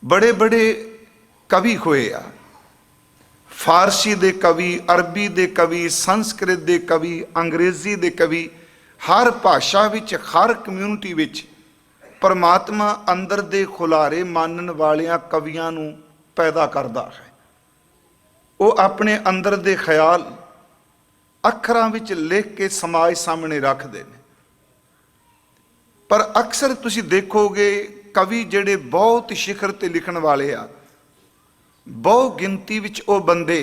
बड़े बड़े कवि होए आ, फारसी दे कवि, अरबी दे कवि, संस्कृत दे कवि, अंग्रेजी दे कवि, हर भाषा विच हर कम्यूनिटी विच परमात्मा अंदर दे खुलारे मानन वालियां कवियां नूं पैदा करदा है। वो अपने अंदर दे ख्याल अखरां विच लिख के समाज सामने रखते हैं। पर अक्सर तुसी देखोगे कवि जिहड़े बहुत शिखर ते लिखण वाले आ, बहु गिनती विच वो बंदे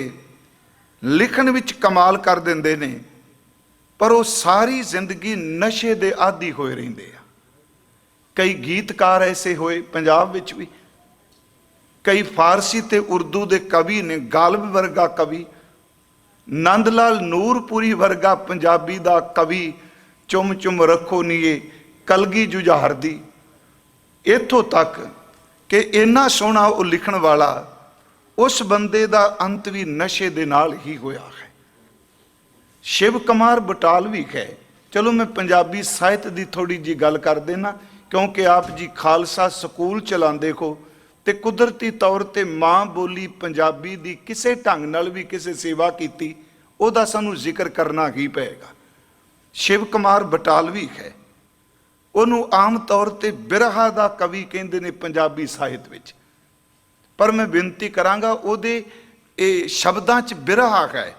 लिखण विच कमाल कर दिंदे ने, पर वो सारी जिंदगी नशे दे आदी होए रहिंदे आ। कई गीतकार ऐसे होए पंजाब विच भी, कई फारसी ते उर्दू दे कवि ने, गालिब वर्गा कवि, नंद लाल नूरपुरी वर्गा पंजाबी दा कवि, चुम चुम रखो नीए कलगी जुझार दी, इत्थों तक कि इन्ना सोहना वो लिखण वाला उस बंदे दा अंत भी नशे दे नाल ही होया है। शिव कुमार बटालवी है। चलो मैं पंजाबी साहित्य की थोड़ी जी गल कर देना, क्योंकि आप जी खालसा स्कूल चलाते हो तो कुदरती तौर पर माँ बोली पंजाबी की किसी ढंग नाल भी किसी सेवा की, उहदा सानू जिक्र करना ही पेगा। शिव कुमार बटालवी है, उन्होंने आम तौर पर बिरहा दा कवि कहते हैं पंजाबी साहित्य विच, पर मैं बेनती करांगा उहदे शब्दां च बिरहा है,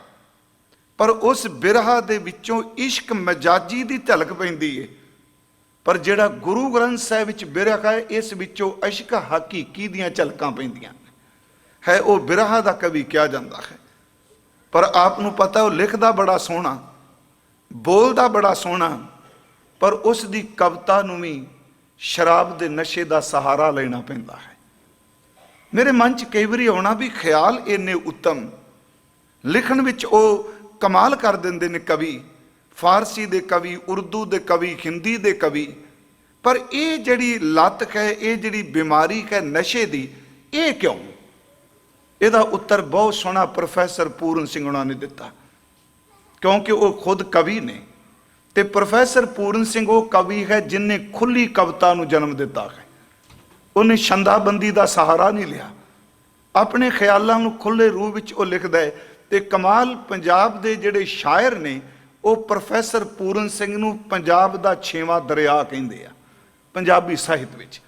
पर उस बिरहा दे विचों इश्क मजाजी की झलक पैंदी है। पर जिहड़ा गुरु ग्रंथ साहिब विच बिरहा है, इस विचों इश्क हकीकी दीयां झलकां पैंदियां है। वो बिरहा दा कवि किया जाता है। पर आपनूं पता वो लिखदा बड़ा सोहना, बोलदा बड़ा सोहना, पर उस दी कविता नूं भी शराब दे नशे दा सहारा लेना पैंदा है। मेरे मन च कई बारी आउणा भी ख्याल इन्ने उत्तम लिखण विच वो कमाल कर दिंदे ने कवि, फारसी दे कवि, उर्दू दे कवि, हिंदी दे कवि, पर ये जिहड़ी लत है, ये जिहड़ी बीमारी है नशे दी, ये क्यों? इहदा उत्तर बहुत सोहना प्रोफैसर पूरन सिंह उन्हां ने दिता, क्योंकि वो खुद कवि ने। ते प्रोफैसर पूरन सिंह वो कवि है जिन्हें खुली कविता नूं जन्म दिता है। उन्हें छंदाबंदी का सहारा नहीं लिया, अपने ख्यालों नूं खुले रूप विच वो लिखदा है। ते कमाल पंजाब दे जिहड़े शायर ने, वो प्रोफैसर पूरन सिंह नूं पंजाब दा 6वां दरिया कहिंदे आ पंजाबी साहित्य विच।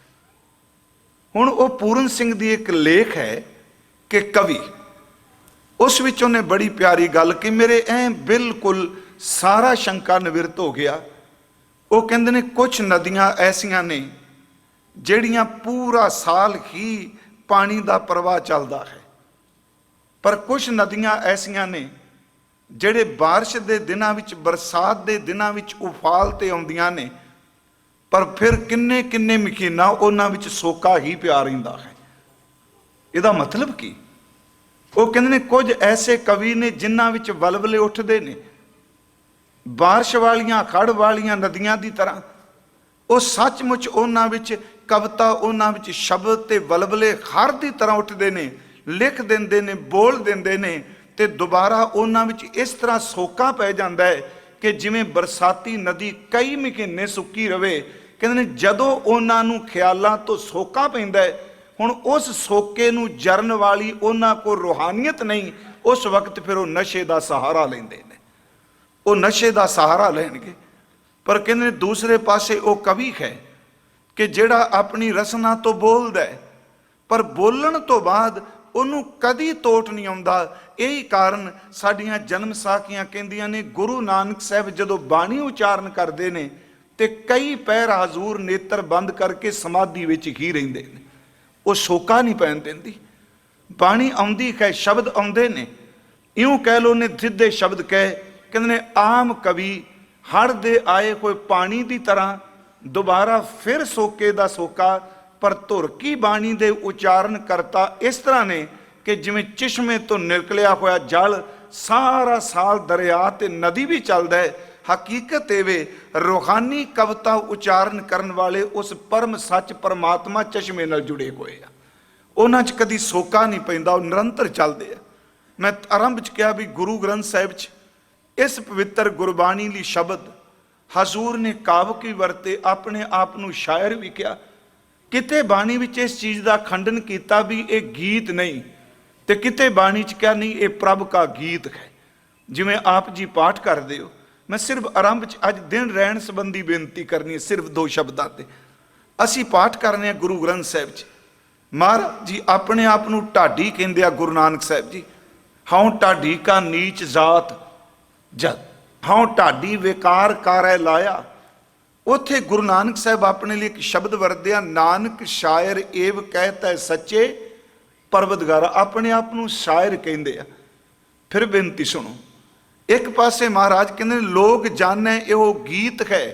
हुण वो पूरन सिंह दी एक लेख है कि कवि, उस विच उन्हें बड़ी प्यारी गल कि मेरे बिल्कुल सारा शंका निवृत्त हो गया। वो कहंदे ने कुछ नदियां ऐसियां ने ਜਿਹੜੀਆਂ पूरा साल ही पानी का प्रवाह चलता है, पर कुछ नदियां ऐसियां ने ਜਿਹੜੇ बारिश के दिनों में, बरसात के दिनों में उफाल ते आउंदियां ने, पर फिर किन्ने किन्ने महीना उन्हां विच सोका ही पिया रहिंदा है। इहदा मतलब की? वो कहंदे ने कुछ ऐसे कवि ने जिन्हां विच वलवले उठदे ने बारिश वालियां खड़ वालियां नदियां की तरह। वो सचमुच उन्हां विच कविता, उन्हां विच शब्द ते वलवले हर की तरह उठते ने, लिख देंदे ने, बोल देंदे ने, ते दोबारा उन्हां विच इस तरह सोका पै जांदा है कि जिवें बरसाती नदी कई महीने सुक्की रवे। कहंदे ने जदों उन्हां नूं ख्यालां तो सोका पैंदा है, हुण उस सोके नूं जरन वाली उन्हां कोल रूहानियत नहीं, उस वक्त फिर वो नशे का सहारा लैंदे ने, वो नशे का सहारा लैणगे। पर कहंदे दूसरे पासे वो कवि है कि जिहड़ा अपनी रसना तो बोलदा है, पर बोलण तो बाद उन्होंने कदी तोट नहीं आउंदा। यही कारण साडियां जन्म साखियां कहंदियां ने गुरु नानक साहब जदों बाणी उचारण करते हैं तो कई पैर हजूर नेत्र बंद करके समाधि विच ही रहिंदे ने, वो सोका नहीं पैण दिंदी। बाणी आउंदी है, शब्द आउंदे ने, इउं कह लो ने सिद्धे शब्द कह, कहंदे ने आम कवि हड़ दे आए कोई पानी की तरह दोबारा फिर सोके दा सोका, पर धुर की बाणी दे उचारण करता इस तरह ने कि जिवें चिश्मे तो निकलिया होया जल सारा साल दरिया ते नदी भी चलदा है। हकीकत एवे रूहानी कविता उचारण करन वाले उस परम सच परमात्मा चश्मे नाल जुड़े हुए आ, उन्हां च कदी सोका नहीं पैंदा, निरंतर चलदे आ। मैं आरंभ च कहा भी गुरु ग्रंथ साहिब च इस पवित्र गुरबाणी ली शब्द हजूर ने कावक भी वरते, अपने आप नूं शायर भी कहा किते बाणी विच इस चीज़ का खंडन किया भी ये गीत नहीं, तो किते बाणी च क्या नहीं, ये प्रभ का गीत है। जिमें आप जी पाठ करते हो, मैं सिर्फ आरंभ च अज दिन रहन संबंधी बेनती करनी है, सिर्फ 2 शब्दों से। असी पाठ करने गुरु ग्रंथ साहिब च, महाराज जी अपने आप को ढाडी कहते आ। गुरु नानक साहिब जी, हाउ ढाडी का नीच जात जद हाउ ढाडी बेकार कारै लाया। उत्थे गुरु नानक साहब अपने लिए एक शब्द वरते आ, नानक शायर एव कहता है सच्चे परवतगारा। अपने आप को शायर कहते आ। फिर बेनती सुनो, एक पासे महाराज कहते लोग जाने यो गीत है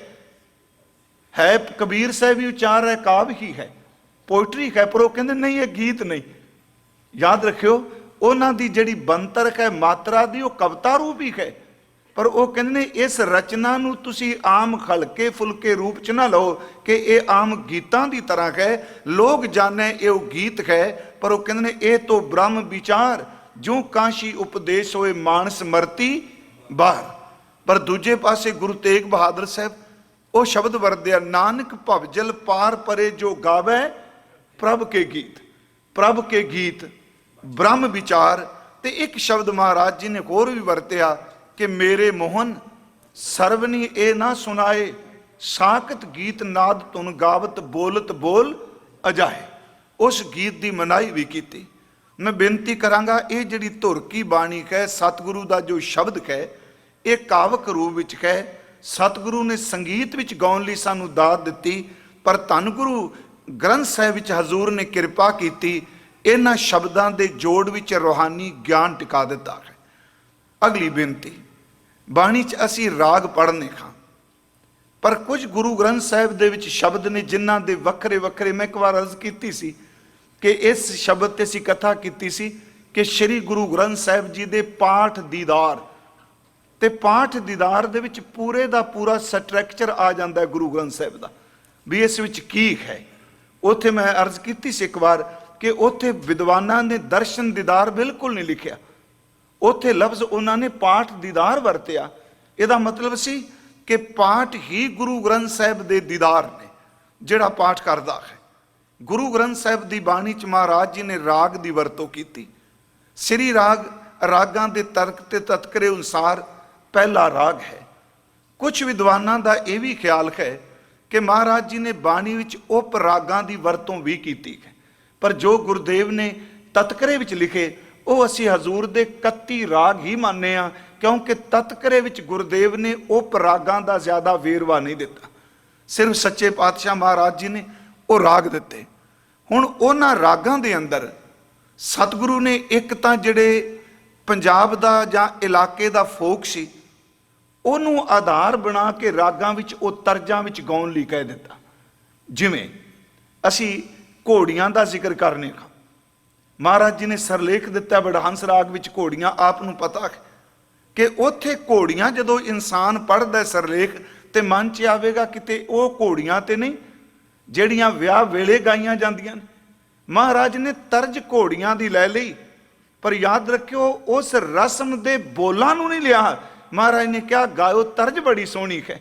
कबीर साहब भी उचार है, काव्य ही है, पोइट्री है, पर वो कहते नहीं ये गीत नहीं। याद रखियो उन्हों की जिहड़ी बनतर है मात्रा दी, वो कविता रूप ही है, पर वो कहते ने इस रचना नूं तुसी आम हल्के फुलके रूप च ना लो कि ये आम गीतां दी तरह है। लोग जाने ये गीत है, पर वो कहते ने ये तो ब्रह्म विचार जो काशी उपदेश होए मानस मरती बाहर। पर दूजे पासे गुरु तेग बहादुर साहब वो शब्द वरदे, नानक भवजल पार परे जो गावे प्रभ के गीत। प्रभ के गीत ब्रह्म विचार। ते एक शब्द महाराज जी ने होर भी वरत्या कि मेरे मोहन सर्वनी ए ना सुनाए, साकत गीत नाद तुन गावत बोलत बोल अजाए। उस गीत की मनाही भी की। मैं बेनती करांगा ये जिहड़ी धुर की बाणी है, सतगुरु का जो शब्द है, ये कावक रूप विच है। सतगुरु ने संगीत विच गाउण लई सानू दात दित्ती, पर धन गुरु ग्रंथ साहिब विच हजूर ने किरपा की, इन्हां शब्दां दे जोड़ विच रूहानी ज्ञान टिका दिता है। अगली बेनती, बाणी च असी राग पढ़ने खां, पर कुछ गुरु ग्रंथ साहिब दे विच शब्द ने जिन्हां दे वखरे वखरे, मैं एक बार अर्ज की सी कि इस शब्द ते असी कथा की सी कि श्री गुरु ग्रंथ साहिब जी दे पाठ दीदार ते पाठ दीदार दे विच पूरे दा पूरा स्ट्रक्चर आ जाता है गुरु ग्रंथ साहिब दा भी इस विच की है। उत्थे मैं अर्ज की सी एक बार कि उत्थे विद्वानां ने दर्शन दीदार बिल्कुल नहीं लिखिया, उत्थे लफ्ज उन्होंने पाठ दीदार वरतिया। इहदा मतलब सी कि पाठ ही गुरु ग्रंथ साहिब दे दीदार ने जिहड़ा पाठ करदा है। गुरु ग्रंथ साहिब दी बाणी च महाराज जी ने राग दी वरतों की। श्री राग रागां दे तर्क ते तत्करे अनुसार पहला राग है। कुछ विद्वानां दा यह भी ख्याल है कि महाराज जी ने बाणी विच उप रागां दी वरतों भी की है, पर जो गुरुदेव ने तत्करे विच लिखे वो असी हजूर दे 31 राग ही माने आ, क्योंकि तत्करे विच गुरुदेव ने उप रागां दा ज्यादा वेरवा नहीं दिता। सिर्फ सच्चे पातशाह महाराज जी ने वो राग दिते। हुण उन्हां रागां दे अंदर सतगुरु ने एक तां जिहड़े पंजाब दा जां इलाके दा फोक सी ਉਹਨੂੰ आधार बना के रागां विच ਉਹ ਤਰਜਾਂ विच गाउण लई कह दिता। जिवें असी घोड़ियां दा जिक्र करने का, महाराज जी ने सरलेख दिता बड़हंस राग विच घोड़ियां। आप नूं पता है कि उत्थे घोड़ियां जदों इंसान पढ़दा सरलेख ते मन च आवेगा किते ਉਹ घोड़ियां ते नहीं ਜਿਹੜੀਆਂ ਵਿਆਹ ਵੇਲੇ ਗਾਈਆਂ ਜਾਂਦੀਆਂ ਨੇ। महाराज ने तर्ज घोड़ियां दी लै लई, पर याद रखियो उस रस्म दे बोलां नूं नहीं लिया। महाराज ने कहा गाओ, तर्ज बड़ी सोहनी है।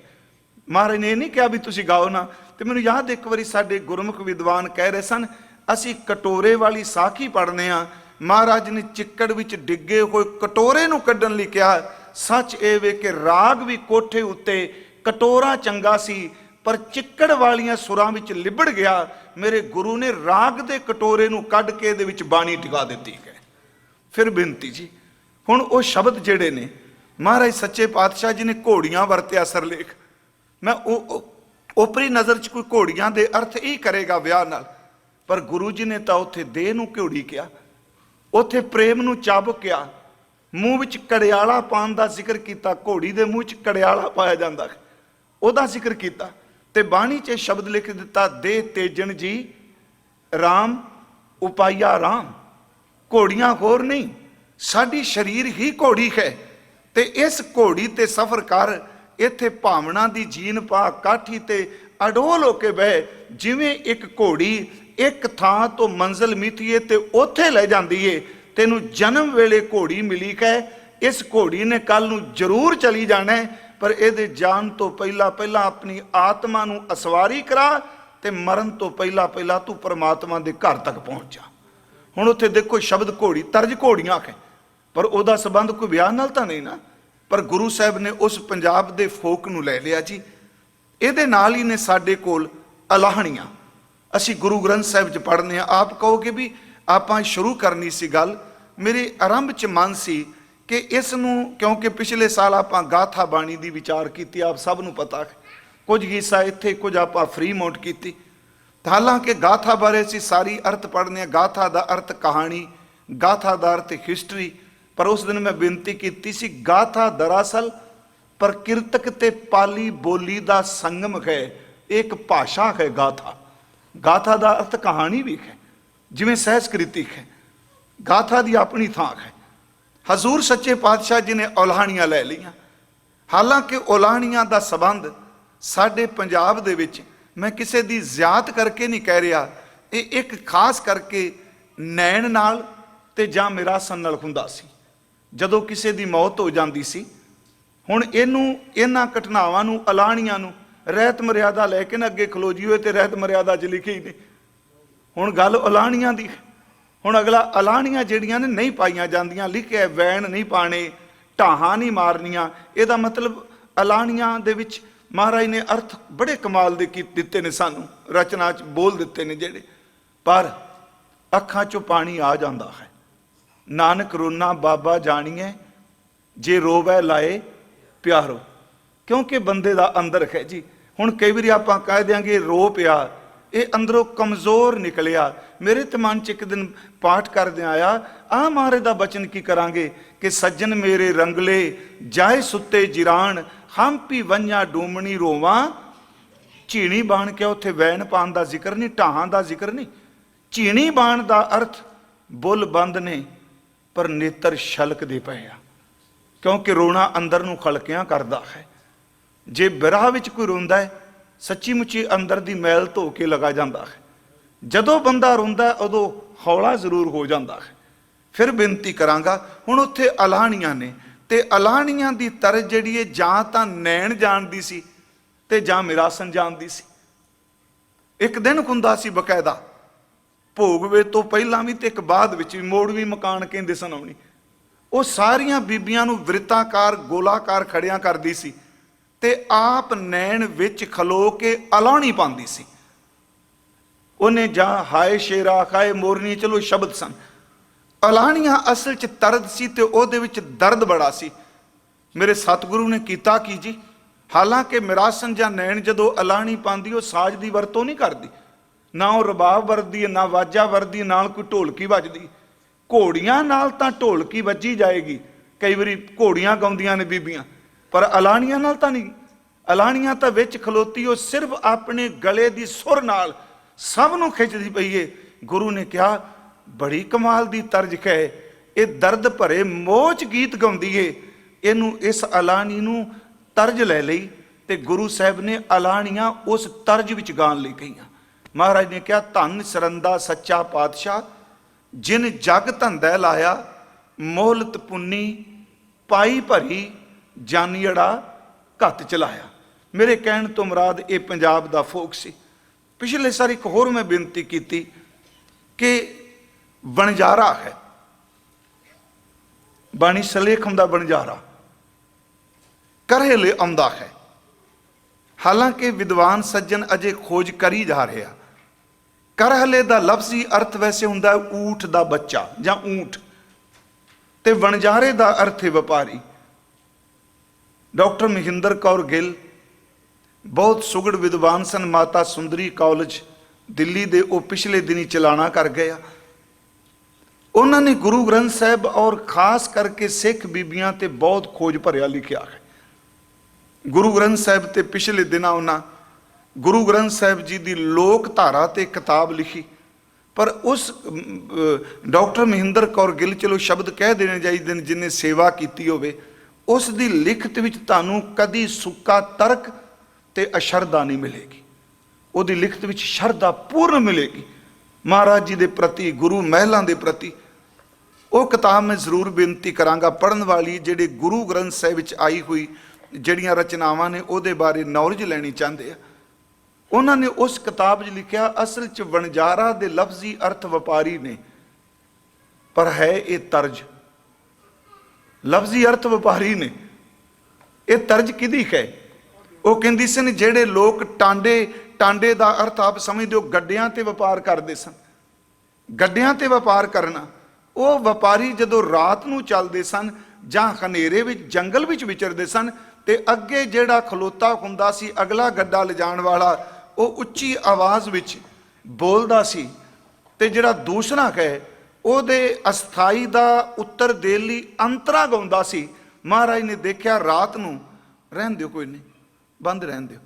महाराज ने नहीं कहा भी तुसी गाओ ना। तो मैनूं याद एक बारी साडे गुरमुख विद्वान कह रहे सन, असी कटोरे वाली साखी पढ़ने आ, महाराज ने चिक्कड़ विच डिगे हुए कटोरे नूं कड्ढण लई कहा। सच ये वे कि राग भी कोठे उत्ते कटोरा चंगा सी, पर चिक्कड़ वालियां सुरां विच लिबड़ गया। मेरे गुरु ने राग दे कटोरे नूं कढ के दे विच बाणी टिका दित्ती है। फिर बेनती जी, हुण वो शब्द जिहड़े ने महाराज सच्चे पातशाह जी ने घोड़ियां वरत्या सरलेख। मैं ओपरी नज़र च कोई घोड़ियां दे अर्थ यही करेगा विआह नाल, पर गुरु जी ने तो उत्थे देह नूं घोड़ी किया, उत्थे प्रेम नूं चाबुक किया, मूँह विच कड़ियाला पाउण दा जिक्र किया। घोड़ी दे मूँह च कड़ियाला पाया जांदा है, उहदा जिक्र किया। ते बाणी च शब्द लिख दिता, दे तेजन जी राम उपाया राम। घोड़ियां होर नहीं, साडी शरीर ही घोड़ी है। ते इस घोड़ी ते सफर कर, इत्थे भावना दी जीन पा काठी ते अडोल होके बह। जिवें एक घोड़ी एक थां तो मंजिल मिथीए ते उत्थे ले जांदी है, तेनू जन्म वेले घोड़ी मिली है। इस घोड़ी ने कल नूं जरूर चली जाना है, पर इहदे जान तो पहला पहला अपनी आत्मा नूं असवारी करा, ਤੇ ਮਰਨ ਤੋਂ ਪਹਿਲਾਂ ਪਹਿਲਾਂ ਤੂੰ ਪਰਮਾਤਮਾ ਦੇ ਘਰ ਤੱਕ ਪਹੁੰਚ ਜਾ। ਹੁਣ ਉੱਥੇ ਦੇਖੋ ਸ਼ਬਦ ਘੋੜੀ, ਤਰਜ ਘੋੜੀਆਂ ਹੈ, ਪਰ ਉਹਦਾ ਸੰਬੰਧ ਕੋਈ ਵਿਆਹ ਨਾਲ ਤਾਂ ਨਹੀਂ ਨਾ। ਪਰ ਗੁਰੂ ਸਾਹਿਬ ਨੇ ਉਸ ਪੰਜਾਬ ਦੇ ਫੋਕ ਨੂੰ ਲੈ ਲਿਆ ਜੀ। ਇਹਦੇ ਨਾਲ ਹੀ ਨੇ ਸਾਡੇ ਕੋਲ ਅਲਾਹਣੀਆਂ। ਅਸੀਂ ਗੁਰੂ ਗ੍ਰੰਥ ਸਾਹਿਬ 'ਚ ਪੜ੍ਹਦੇ ਹਾਂ। ਆਪ ਕਹੋਗੇ ਵੀ ਆਪਾਂ ਸ਼ੁਰੂ ਕਰਨੀ ਸੀ ਗੱਲ, ਮੇਰੇ ਆਰੰਭ 'ਚ ਮਨ ਸੀ ਕਿ ਇਸ ਨੂੰ, ਕਿਉਂਕਿ ਪਿਛਲੇ ਸਾਲ ਆਪਾਂ ਗਾਥਾ ਬਾਣੀ ਦੀ ਵਿਚਾਰ ਕੀਤੀ, ਆਪ ਸਭ ਨੂੰ ਪਤਾ ਹੈ, ਕੁਝ ਹਿੱਸਾ ਇੱਥੇ, ਕੁਝ ਆਪਾਂ ਫ੍ਰੀ ਮੌਂਟ ਕੀਤੀ। ਹਾਲਾਂਕਿ ਗਾਥਾ ਬਾਰੇ ਅਸੀਂ ਸਾਰੀ ਅਰਥ ਪੜ੍ਹਨੇ ਆ। ਗਾਥਾ ਦਾ ਅਰਥ ਕਹਾਣੀ, ਗਾਥਾ ਦਾ ਅਰਥ ਹਿਸਟਰੀ। ਪਰ ਉਸ ਦਿਨ ਮੈਂ ਬੇਨਤੀ ਕੀਤੀ ਸੀ, ਗਾਥਾ ਦਰਅਸਲ ਪ੍ਰਕਿਰਤਕ ਤੇ ਪਾਲੀ ਬੋਲੀ ਦਾ ਸੰਗਮ ਹੈ, ਇੱਕ ਭਾਸ਼ਾ ਹੈ ਗਾਥਾ। ਗਾਥਾ ਦਾ ਅਰਥ ਕਹਾਣੀ ਵੀ ਹੈ, ਜਿਵੇਂ ਸਹਿਸਕ੍ਰਿਤੀ ਹੈ। ਗਾਥਾ ਦੀ ਆਪਣੀ ਥਾਂ ਹੈ। ਹਜ਼ੂਰ ਸੱਚੇ ਪਾਤਸ਼ਾਹ ਜੀ ਨੇ ਉਲਾਹਣੀਆਂ ਲੈ ਲਈਆਂ। ਹਾਲਾਂਕਿ ਉਲਾਹਣੀਆਂ ਦਾ ਸੰਬੰਧ ਸਾਡੇ ਪੰਜਾਬ ਦੇ ਵਿੱਚ, ਮੈਂ ਕਿਸੇ ਦੀ ਜ਼ਿਆਤ ਕਰਕੇ ਨਹੀਂ ਕਹਿ ਰਿਹਾ, ਇਹ ਇੱਕ ਖਾਸ ਕਰਕੇ ਨੈਣ ਨਾਲ ਤੇ ਜਾਂ ਮਿਰਾਸਨ ਨਾਲ ਹੁੰਦਾ ਸੀ। ਜਦੋਂ ਕਿਸੇ ਦੀ ਮੌਤ ਹੋ ਜਾਂਦੀ ਸੀ, ਹੁਣ ਇਹਨਾਂ ਘਟਨਾਵਾਂ ਨੂੰ, ਅਲਾਹਣੀਆਂ ਨੂੰ ਰਹਿਤ ਮਰਿਆਦਾ ਲੈ ਕੇ ਨਾ ਅੱਗੇ ਖਲੋ ਜੀ ਹੋਏ ਤੇ ਰਹਿਤ ਮਰਿਆਦਾ 'ਚ ਲਿਖੀ ਹੀ ਨਹੀਂ। ਹੁਣ ਗੱਲ ਅਲਾਹਣੀਆਂ ਦੀ। ਹੁਣ ਅਗਲਾ ਅਲਾਹਣੀਆਂ ਜਿਹੜੀਆਂ ਨੇ ਨਹੀਂ ਪਾਈਆਂ ਜਾਂਦੀਆਂ, ਲਿਖਿਆ ਵੈਣ ਨਹੀਂ ਪਾਣੇ, ਢਾਹਾਂ ਨਹੀਂ ਮਾਰਨੀਆਂ। ਇਹਦਾ ਮਤਲਬ ਅਲਾਹਣੀਆਂ ਦੇ ਵਿੱਚ ਮਹਾਰਾਜ ਨੇ ਅਰਥ ਬੜੇ ਕਮਾਲ ਦੇ ਦਿੱਤੇ ਨੇ, ਸਾਨੂੰ ਰਚਨਾ 'ਚ ਬੋਲ ਦਿੱਤੇ ਨੇ ਜਿਹੜੇ, ਪਰ ਅੱਖਾਂ 'ਚੋਂ ਪਾਣੀ ਆ ਜਾਂਦਾ ਹੈ। ਨਾਨਕ ਰੋਨਾ ਬਾਬਾ ਜਾਣੀਏ, ਜੇ ਰੋਵੈ ਲਾਏ ਪਿਆਰੋ। ਕਿਉਂਕਿ ਬੰਦੇ ਦਾ ਅੰਦਰ ਹੈ ਜੀ। ਹੁਣ ਕਈ ਵਾਰੀ ਆਪਾਂ ਕਹਿ ਦਿਆਂਗੇ ਰੋ ਪਿਆ, ਇਹ ਅੰਦਰੋਂ ਕਮਜ਼ੋਰ ਨਿਕਲਿਆ। ਮੇਰੇ ਤੇ ਮਨ 'ਚ ਇੱਕ ਦਿਨ ਪਾਠ ਕਰਦੇ ਆਇਆ, ਆਹ ਮਹਾਰਾਜ ਦਾ ਬਚਨ ਕੀ ਕਰਾਂਗੇ ਕਿ ਸੱਜਣ ਮੇਰੇ ਰੰਗਲੇ ਜਾਏ ਸੁੱਤੇ ਜਿਰਾਣ, ਹੰਪੀ ਵੰਝਾ ਡੂਮਣੀ ਰੋਵਾਂ ਝੀਣੀ ਬਾਣ ਕੇ। ਉੱਥੇ ਵੈਣ ਪਾਣ ਦਾ ਜ਼ਿਕਰ ਨਹੀਂ, ਢਾਹਾਂ ਦਾ ਜ਼ਿਕਰ ਨਹੀਂ। ਝੀਣੀ ਬਾਣ ਦਾ ਅਰਥ ਬੁੱਲ ਬੰਦ ਨੇ ਪਰ ਨੇਤਰ ਛਲਕਦੇ ਪਏ ਆ, ਕਿਉਂਕਿ ਰੋਣਾ ਅੰਦਰ ਨੂੰ ਖਲਕਿਆਂ ਕਰਦਾ ਹੈ। ਜੇ ਬਿਰਹਾ ਵਿੱਚ ਕੋਈ ਰੋਂਦਾ ਹੈ, ਸੱਚੀ ਮੁੱਚੀ ਅੰਦਰ ਦੀ ਮੈਲ ਧੋ ਕੇ ਲਗਾ ਜਾਂਦਾ ਹੈ। ਜਦੋਂ ਬੰਦਾ ਰੋਂਦਾ ਉਦੋਂ ਹੌਲਾ ਜ਼ਰੂਰ ਹੋ ਜਾਂਦਾ ਹੈ। ਫਿਰ ਬੇਨਤੀ ਕਰਾਂਗਾ, ਹੁਣ ਉੱਥੇ ਅਲਾਹਣੀਆਂ ਨੇ, ਤੇ ਅਲਾਹਣੀਆਂ ਦੀ ਤਰਜ਼ ਜਿਹੜੀ ਹੈ, ਜਾਂ ਤਾਂ ਨੈਣ ਜਾਣਦੀ ਸੀ ਤੇ ਜਾਂ ਮਿਰਾਸਨ ਜਾਣਦੀ ਸੀ। ਇੱਕ ਦਿਨ ਹੁੰਦਾ ਸੀ ਬਕਾਇਦਾ, ਭੋਗਵੇ ਤੋਂ ਪਹਿਲਾਂ ਵੀ ਤੇ ਇੱਕ ਬਾਅਦ ਵਿੱਚ ਵੀ, ਮੋੜਵੀਂ ਮਕਾਨ ਕਹਿੰਦੇ ਸਨ ਆਉਣੀ। ਉਹ ਸਾਰੀਆਂ ਬੀਬੀਆਂ ਨੂੰ ਵ੍ਰਿਤਾਕਾਰ ਗੋਲਾਕਾਰ ਖੜਿਆਂ ਕਰਦੀ ਸੀ ਤੇ ਆਪ ਨੈਣ ਵਿੱਚ ਖਲੋ ਕੇ ਅਲਾਹਣੀ ਪਾਉਂਦੀ ਸੀ। ਉਹਨੇ ਜਾਂ ਹਾਏ ਸ਼ੇਰਾ ਖਾਏ ਮੋਰਨੀ, ਚਲੋ ਸ਼ਬਦ ਸਨ। ਅਲਾਹਣੀਆਂ ਅਸਲ 'ਚ ਤਰਦ ਸੀ ਤੇ ਉਹਦੇ ਵਿੱਚ ਦਰਦ ਬੜਾ ਸੀ। ਮੇਰੇ ਸਤਿਗੁਰੂ ਨੇ ਕੀਤਾ ਕੀ ਜੀ, ਹਾਲਾਂਕਿ ਮਿਰਾਸਨ ਜਾਂ ਨੈਣ ਜਦੋਂ ਅਲਾਹਣੀ ਪਾਉਂਦੀ, ਉਹ ਸਾਜ਼ ਦੀ ਵਰਤੋਂ ਨਹੀਂ ਕਰਦੀ, ਨਾ ਉਹ ਰਬਾਬ ਵਰਦੀ, ਨਾ ਵਾਜਾ ਵਰਦੀ, ਨਾ ਕੋਈ ਢੋਲਕੀ ਵੱਜਦੀ। ਘੋੜੀਆਂ ਨਾਲ ਤਾਂ ਢੋਲਕੀ ਵੱਜੀ ਜਾਏਗੀ, ਕਈ ਵਾਰੀ ਘੋੜੀਆਂ ਗਾਉਂਦੀਆਂ ਨੇ ਬੀਬੀਆਂ, ਪਰ ਅਲਾਹਣੀਆਂ ਨਾਲ ਤਾਂ ਨਹੀਂ। ਅਲਾਹਣੀਆਂ ਤਾਂ ਵਿੱਚ ਖਲੋਤੀ, ਉਹ ਸਿਰਫ ਆਪਣੇ ਗਲੇ ਦੀ ਸੁਰ ਨਾਲ ਸਭ ਨੂੰ ਖਿੱਚਦੀ ਪਈ ਏ। ਗੁਰੂ ਨੇ ਕਿਹਾ ਬੜੀ ਕਮਾਲ ਦੀ ਤਰਜ ਹੈ, ਇਹ ਦਰਦ ਭਰੇ ਮੋਹ 'ਚ ਗੀਤ ਗਾਉਂਦੀ ਏ। ਇਹਨੂੰ, ਇਸ ਅਲਾਹਣੀ ਨੂੰ ਤਰਜ ਲੈ ਲਈ ਤੇ ਗੁਰੂ ਸਾਹਿਬ ਨੇ ਅਲਾਹਣੀਆਂ ਉਸ ਤਰਜ ਵਿੱਚ ਗਾਣ ਲਈ ਕਹੀਆਂ। ਮਹਾਰਾਜ ਨੇ ਕਿਹਾ ਧੰਨ ਸਰੰਦਾ ਸੱਚਾ ਪਾਤਸ਼ਾਹ, ਜਿਨ ਜਗ ਧੰਦਾ ਲਾਇਆ, ਮੋਹਲਤ ਪੁੰਨੀ ਪਾਈ ਭਰੀ, ਜਾਨੀੜਾ ਘੱਤ ਚਲਾਇਆ। ਮੇਰੇ ਕਹਿਣ ਤੋਂ ਮੁਰਾਦ ਇਹ ਪੰਜਾਬ ਦਾ ਫੋਕ ਸੀ। ਪਿਛਲੇ ਸਾਲ ਇੱਕ ਹੋਰ ਮੈਂ ਬੇਨਤੀ ਕੀਤੀ ਕਿ ਵਣਜਾਰਾ ਹੈ, ਬਾਣੀ ਸਲੇਖਮ ਦਾ ਵਣਜਾਰਾ ਕਰੇ ਲੈ ਆਉਂਦਾ ਹੈ। ਹਾਲਾਂਕਿ ਵਿਦਵਾਨ ਸੱਜਣ ਅਜੇ ਖੋਜ ਕਰੀ ਜਾ ਰਿਹਾ। ਕਰਹਲੇ ਦਾ ਲਫ਼ਜ਼ੀ ਅਰਥ ਵੈਸੇ ਹੁੰਦਾ ਊਠ ਦਾ ਬੱਚਾ ਜਾਂ ਊਂਠ, ਤੇ ਵਣਜਾਰੇ ਦਾ ਅਰਥ ਹੈ ਵਪਾਰੀ। ਡਾਕਟਰ ਮਹਿੰਦਰ ਕੌਰ ਗਿੱਲ ਬਹੁਤ ਸੁਗੜ ਵਿਦਵਾਨ ਸਨ, ਮਾਤਾ ਸੁੰਦਰੀ ਕਾਲਜ ਦਿੱਲੀ ਦੇ, ਉਹ ਪਿਛਲੇ ਦਿਨੀ ਚਲਾਣਾ ਕਰ ਗਏ ਆ। ਉਹਨਾਂ ਨੇ ਗੁਰੂ ਗ੍ਰੰਥ ਸਾਹਿਬ ਔਰ ਖਾਸ ਕਰਕੇ ਸਿੱਖ ਬੀਬੀਆਂ ਤੇ ਬਹੁਤ ਖੋਜ ਭਰਿਆ ਲਿਖਿਆ ਹੈ। ਗੁਰੂ ਗ੍ਰੰਥ ਸਾਹਿਬ ਤੇ ਪਿਛਲੇ ਦਿਨਾਂ ਉਹਨਾਂ ਗੁਰੂ ਗ੍ਰੰਥ ਸਾਹਿਬ ਜੀ ਦੀ ਲੋਕ ਧਾਰਾ ਤੇ ਕਿਤਾਬ ਲਿਖੀ। ਪਰ ਉਸ ਡਾਕਟਰ ਮਹਿੰਦਰ ਕੌਰ ਗਿੱਲ, ਚਲੋ ਸ਼ਬਦ ਕਹਿ ਦੇਣੇ ਚਾਹੀਦੇ ਨੇ, ਜਿਹਨੇ ਸੇਵਾ ਕੀਤੀ ਹੋਵੇ, ਉਸ ਦੀ ਲਿਖਤ ਵਿੱਚ ਤੁਹਾਨੂੰ ਕਦੀ ਸੁੱਕਾ ਤਰਕ ਤੇ ਅਸ਼ਰਧਾ ਨਹੀਂ ਮਿਲੇਗੀ। ਉਹਦੀ ਲਿਖਤ ਵਿੱਚ ਸ਼ਰਧਾ ਪੂਰਨ ਮਿਲੇਗੀ ਮਹਾਰਾਜ ਜੀ ਦੇ ਪ੍ਰਤੀ, ਗੁਰੂ ਮਹਿਲਾਂ ਦੇ ਪ੍ਰਤੀ। ਉਹ ਕਿਤਾਬ ਮੈਂ ਜ਼ਰੂਰ ਬੇਨਤੀ ਕਰਾਂਗਾ ਪੜ੍ਹਨ ਵਾਲੀ, ਜਿਹੜੇ ਗੁਰੂ ਗ੍ਰੰਥ ਸਾਹਿਬ ਵਿੱਚ ਆਈ ਹੋਈ ਜਿਹੜੀਆਂ ਰਚਨਾਵਾਂ ਨੇ ਉਹਦੇ ਬਾਰੇ ਨੌਲੇਜ ਲੈਣੀ ਚਾਹੁੰਦੇ ਆ। उन्होंने उस किताब 'च लिखा, असल च वणजारा दे लफ्जी अर्थ व्यापारी ने, पर है ये तर्ज। लफ्जी अर्थ व्यापारी ने, ये तर्ज किहदी है? वो कहंदी सन जेड़े लोग टांडे, टांडे का अर्थ आप समझते हो गड्डियां ते व्यापार करते सन, गड्डियां ते व्यापार करना। वो व्यापारी जदों रात नूं चलते सन जां हनेरे विच जंगल विच विचरदे सन, ते अगे जिहड़ा खलोता हुंदा सी अगला गड्डा लिजाण वाला, वो उच्ची आवाज़ विच बोलदा सी, ते जिहड़ा दूसरा है ਉਹਦੇ ਅਸਥਾਈ ਦਾ ਉੱਤਰ ਦੇਣ ਲਈ ਅੰਤਰਾ ਗਾਉਂਦਾ ਸੀ। ਮਹਾਰਾਜ ਨੇ ਦੇਖਿਆ ਰਾਤ ਨੂੰ ਰਹਿਣ ਦਿਓ, ਕੋਈ ਨਹੀਂ, ਬੰਦ ਰਹਿਣ ਦਿਓ।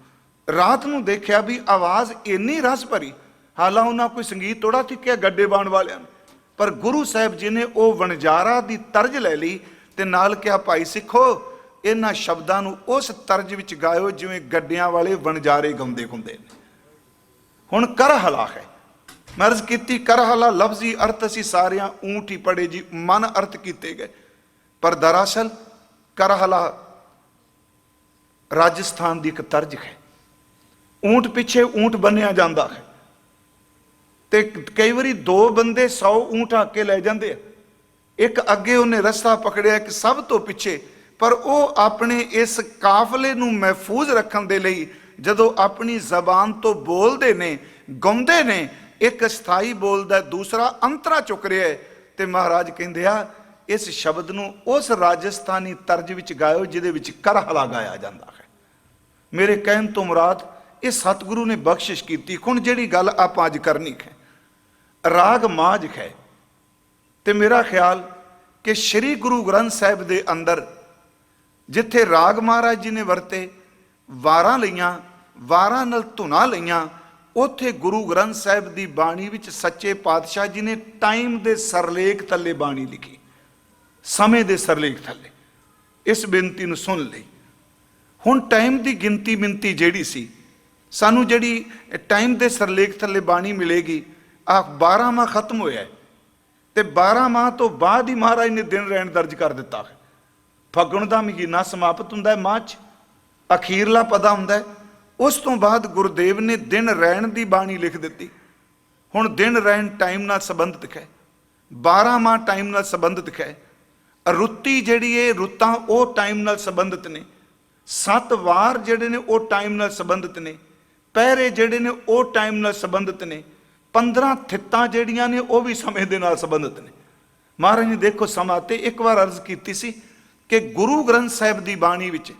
ਰਾਤ ਨੂੰ ਦੇਖਿਆ ਵੀ ਆਵਾਜ਼ ਇੰਨੀ ਰਸ ਭਰੀ, ਹਾਲਾਂ ਉਹਨਾਂ ਕੋਈ ਸੰਗੀਤ ਥੋੜਾ ਸਿੱਖਿਆ ਗੱਡੇ ਬਾਣ ਵਾਲਿਆਂ ਨੇ, ਪਰ ਗੁਰੂ ਸਾਹਿਬ ਜੀ ਨੇ ਉਹ ਵਣਜਾਰਾ ਦੀ ਤਰਜ ਲੈ ਲਈ ਤੇ ਨਾਲ ਕਿਹਾ, ਭਾਈ ਸਿੱਖੋ ਇਹਨਾਂ ਸ਼ਬਦਾਂ ਨੂੰ ਉਸ ਤਰਜ ਵਿੱਚ ਗਾਇਓ ਜਿਵੇਂ ਗੱਡਿਆਂ ਵਾਲੇ ਵਣਜਾਰੇ ਗਾਉਂਦੇ ਹੁੰਦੇ ਨੇ। ਹੁਣ ਕਰਹਲਾ ਹੈ, मैं अर्ज की करहला लफ्जी अर्थ असी सारिया ऊंट ही पढ़े जी, मन अर्थ किए गए, पर दरअसल करहला राजस्थान की एक तर्ज है। ऊंट पिछे ऊंट बनिया जाता है, ते कई बारी दो बंदे 100 ऊंट आके ले जाते, एक अगे उन्हें रस्ता पकड़िया, एक सब तो पिछे, पर वो अपने इस काफले नूं महफूज रखने के लिए जदों अपनी जबान तो बोलते ने, गाउंदे ने, एक स्थाई बोलता, दूसरा अंतरा चुक रहा है, तो महाराज कहते आ इस शब्द नूं उस राजस्थानी तर्ज विच गायो जिहदे विच करहला गाया जाता है। मेरे कहन तो मुराद ये सतगुरु ने बख्शिश की। हुण जिहड़ी गल आपां अज करनी है, राग माज है, तो मेरा ख्याल कि श्री गुरु ग्रंथ साहिब दे अंदर जिथे राग महाराज जी ने वरते, वारां लईआं, वारां नाल धुनां लईआं, उत्थे गुरु ग्रंथ साहिब की बाणी विच सच्चे पातशाह जी ने टाइम के सरलेख थले बाणी लिखी, समय के सरलेख थले। इस बेनती नूं सुन लई। हुण टाइम की गिनती मिनती जिहड़ी सी, सानू जिहड़ी टाइम के सरलेख थले बाणी मिलेगी, आ 12 माह खत्म होया है, ते 12 माह तो बाद ही महाराज ने दिन रैण दर्ज कर दिता है। फगुण का महीना समाप्त हुंदा है, माह च अखीरला पदा हुंदा है, उस तो बाद गुरुदेव ने दिन रैण की बाणी लिख दी। हुण दिन रैण टाइम नाल संबंधित है, 12 माह टाइम नाल संबंधित है, रुत्ती जिहड़ी है रुत्तां वो टाइम नाल संबंधित ने, 7 वार जिहड़े ने वो टाइम नाल संबंधित ने, पहरे जिहड़े ने वो टाइम नाल संबंधित ने, 15 थित्तां जिहड़ियां ने वो भी समय दे नाल संबंधित ने। महाराज ने देखो समा ते एक बार अर्ज की सी कि गुरु ग्रंथ साहिब की बाणी विच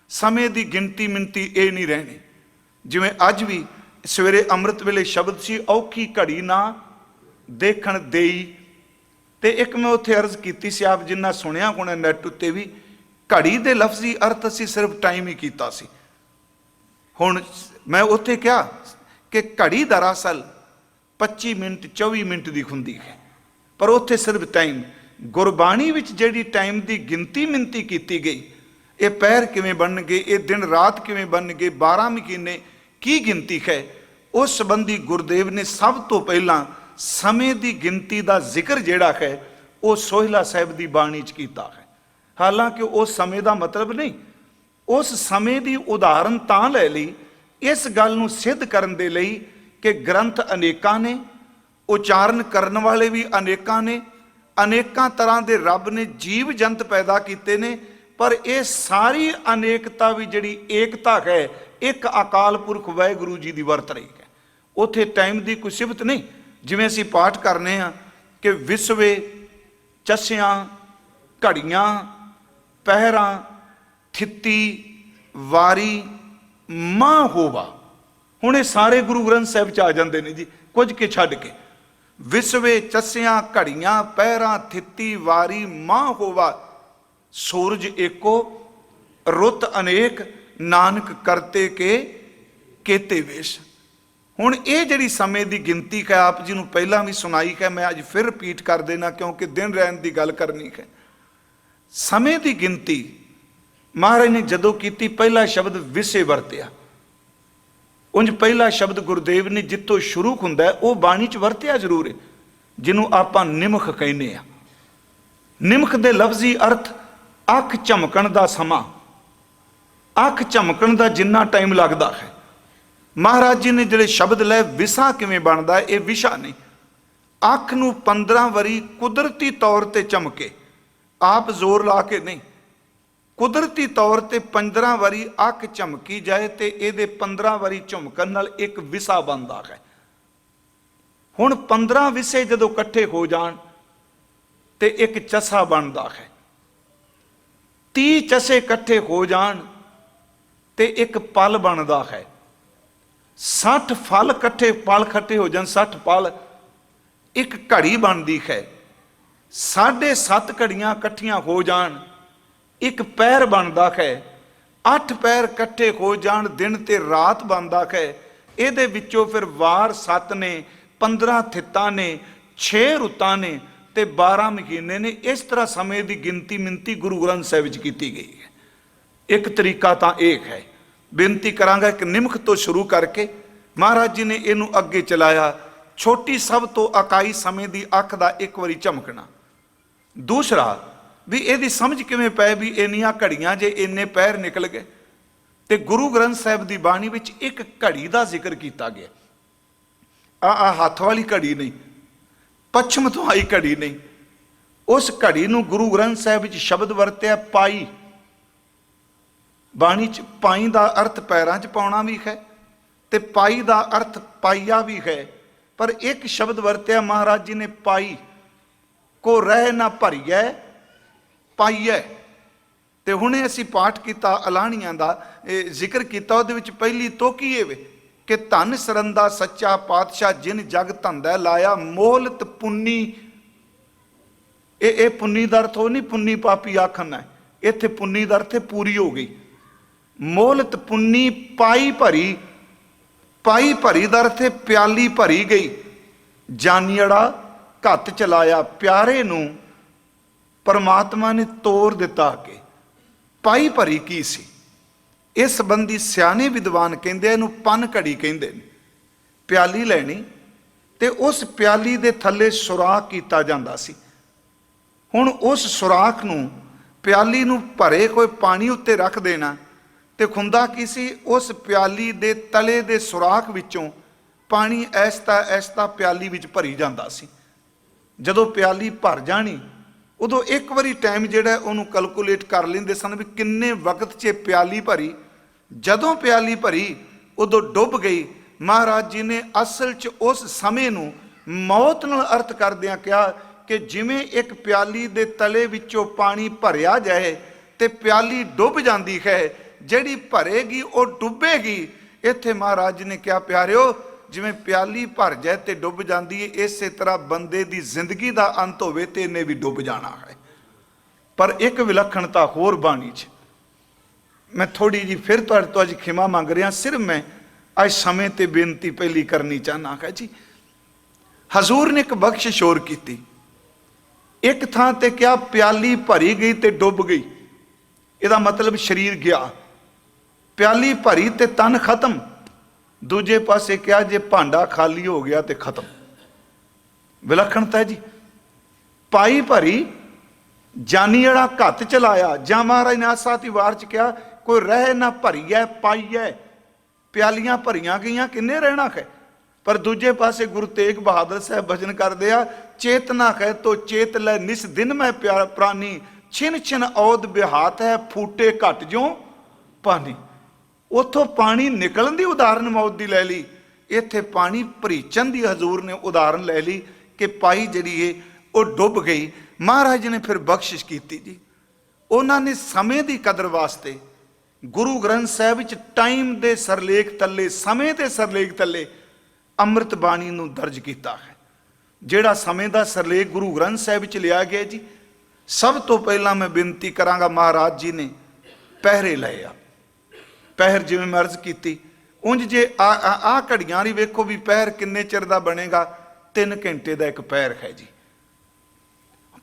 समय की गिनती मिनती ये नहीं रहनी। जिवें अज भी सवेरे अमृत वेले शब्द सी, औखी घड़ी ना देखण देई, ते एक मैं उत्थे अर्ज की सी, आप जिन्ना सुनिया होना नैट उत्ते भी, घड़ी दे लफ्जी अर्थ असी सिर्फ टाइम ही कीता सी। हुण मैं उत्थे कहा कि घड़ी दरअसल 25 मिनट 24 मिनट की हुंदी है, पर उत्थे सिर्फ टाइम। गुरबाणी विच जिहड़ी टाइम की गिनती मिनती की गई, ये पैर किवें बन गए, ये दिन रात किवें बन गए, 12 महीने की गिनती है, उस संबंधी गुरुदेव ने सब तो पहला समय की गिनती का जिक्र जिहड़ा है वो सोहिला साहिब की बाणी च कीता है। हालांकि उस समय का मतलब नहीं, उस समय की उदाहरण तां लै लई, इस गल नूं सिद्ध करन दे लई कि ग्रंथ अनेकां ने, उचारण करन वाले भी अनेकां ने, अनेकां तरह के रब ने जीव जंत पैदा कीते ने, पर यह सारी अनेकता भी जिहड़ी एकता है, एक अकाल पुरख वाहिगुरू जी की वरत रही है। उत्थे टाइम की कोई सिफत नहीं, जिवें असीं पाठ करने हैं कि विसवे, चस्सियां, घड़ियां, पहरां, थित्ती, वारी, मां होवा, हुण ये सारे गुरु ग्रंथ साहिब च आ जाते हैं जी, कुछ के छड्ड के। विसवे, चस्सियां, घड़ियां, पहरां, थित्ती, वारी, मां होवा, सूरज एको, रुत अनेक, नानक करते के केते वेश। हुण ये जिहड़ी समय की गिनती है, आप जी नूं पहलां भी सुनाई है, मैं अज फिर रिपीट कर देना क्योंकि दिन रहन की गल करनी है। समय की गिनती महाराज ने जदों की, पहला शब्द विसे वरतिया। उंज पहला शब्द गुरुदेव ने जितों शुरू हुंदा है वो बाणी च वरतिया जरूर है, जिन्हों आपां निमख कहने आ। निमख दे लफ्जी अर्थ अख झमकण दा समा, अख झमकण दा जिन्ना टाइम लगता है, महाराज जी ने जिहड़े शब्द लए विसा किवें बनदा, ये विशा नहीं। अख नूं 15 वारी कुदरती तौर ते चमके, आप जोर ला के नहीं, कुदरती तौर ते 15 वारी अख झमकी जाए तो ये 15 वारी झुमकन नाल एक विसा बनता है। हुण 15 विसे जदों इकट्ठे हो जाण ते एक चसा बनता है। 30 चसे इकट्ठे हो जाण ते एक पल बनता है। 60 फल इकट्ठे पल इकट्ठे हो जान, 60 पल एक घड़ी बनती है। 7.5 घड़ियां इकट्ठियां हो जान एक पैर बनता है। 8 पैर इकट्ठे हो जान दिन ते रात बनता है। ये विचों फिर वार 7 ने, 15 थित्तां ने, 6 रुतां ने ते 12 महीने ने। इस तरह समय की गिनती मिनती गुरु ग्रंथ साहिब च की गई है। एक तरीका तो एक है, बेनती करांगा एक निमख तो शुरू करके महाराज जी ने इनू अगे चलाया। छोटी सब तो अकाई समय की अख का एक बारी झमकना। दूसरा भी यदि समझ किवें पै भी इन्नियां घड़ियां जे इन्ने पैर निकल गए तो गुरु ग्रंथ साहिब की बाणी विच एक घड़ी का जिक्र किया गया। आ हथ वाली घड़ी नहीं, पश्चिम तो आई घड़ी नहीं। उस घड़ी नूं गुरु ग्रंथ साहिब च शब्द वरत्या पाई। बाणी च पाई का अर्थ पैरां च पाउणा भी है ते पाई का अर्थ पाइया भी है। पर एक शब्द वरत्या महाराज जी ने पाई, को रह ना भरीए पाइए। ते हुणे असी पाठ किया अलाहणियां दा जिक्र किया। उहदे विच पहली तो की है कि धन सरंदा सच्चा पातशाह जिन जग धंदा लाया मोहलत पुन्नी। ये पुन्नी का अर्थ हो नहीं पुन्नी पापी आखन है, इत्थे पुन्नी का अर्थ पूरी हो गई। मोहलत पुन्नी पाई भरी, पाई भरी का अर्थ प्याली भरी गई। जानियड़ा घत चलाया, प्यारे नूं परमात्मा ने तोड़ दिता कि पाई भरी की सी। इस संबंधी सियाने विद्वान कहते इनू पन घड़ी कहते हैं। प्याली लैनी ते उस प्याली दे थले सुराख किया जाता सी। हुण उस सुराख नूं प्याली नूं भरे कोई पानी उत्ते रख देना ते खुंदा की सी, उस प्याली दे तले दे सुराख विचों पानी ऐसता ऐसता प्याली विच भरी जाता सी। जदों प्याली भर जानी उदों एक बारी टाइम जिहड़ा उहनूं कैलकुलेट कर लेंदे सन भी किन्ने वक्त 'च प्याली भरी। जदों प्याली भरी उदों डुब गई। महाराज जी ने असल 'च उस समय नूं मौत नाल अर्थ करदिआं कहा कि जिवें एक प्याली दे तले विचों पानी भरिया जाए ते प्याली डुब जाती है, जिहड़ी भरेगी वो डुबेगी। इत्थे महाराज जी ने कहा प्यारिओ जिवें प्याली भर जाए तो डुब जाती है, इस तरह बंदे की जिंदगी का अंत होवे ते इन्हें भी डुब जाना है। पर एक विलक्षणता होर बाणी च मैं थोड़ी जी फिर तुहाडे तो अज खिमा मंग रहा। सिर्फ मैं अज समय ते बेनती पहली करनी चाहना है जी। हजूर ने एक बख्शिश होर की। एक थां ते क्या प्याली भरी गई ते डुब गई, इहदा मतलब शरीर गया। प्याली भरी ते तन खत्म। दूजे पासे क्या जे भांडा खाली हो गया तो खत्म। विलक्षणता है जी। पाई भरी जानियड़ा घत चलाया। जा महाराज ने आसाती वार च क्या कोई रह ना भरीए पाईए। प्यालियां भरियां गईयां किन्ने रहना है। पर दूजे पासे गुरु तेग बहादुर साहब भजन करते आ, चेतना है तो चेत लै निस दिन मैं प्यार प्राणी, छिन छिन औद बिहात है फूटे घट जो पानी। उतों पानी निकलन की उदाहरण मौत की लै ली, इत्थे पानी भरीचन की हजूर ने उदाहरण लै ली कि पाई जिहड़ी है वो डुब गई। महाराज जी ने फिर बख्शिश की जी। उन्होंने समय की कदर वास्ते गुरु ग्रंथ साहिब च टाइम के सरलेख तले, समय के सरलेख तले अमृत बाणी नूं दर्ज किया है। जिहड़ा समय का सरलेख गुरु ग्रंथ साहिब च लिया गया जी। सब तो पहला मैं बेनती करांगा, महाराज जी ने पहरे लए आ। पहर जिवें मैं अर्ज की उंज जे आ घड़ियां ही वेखो भी पहर किन्ने चिर दा बनेगा, 3 घंटे का एक पहर है जी।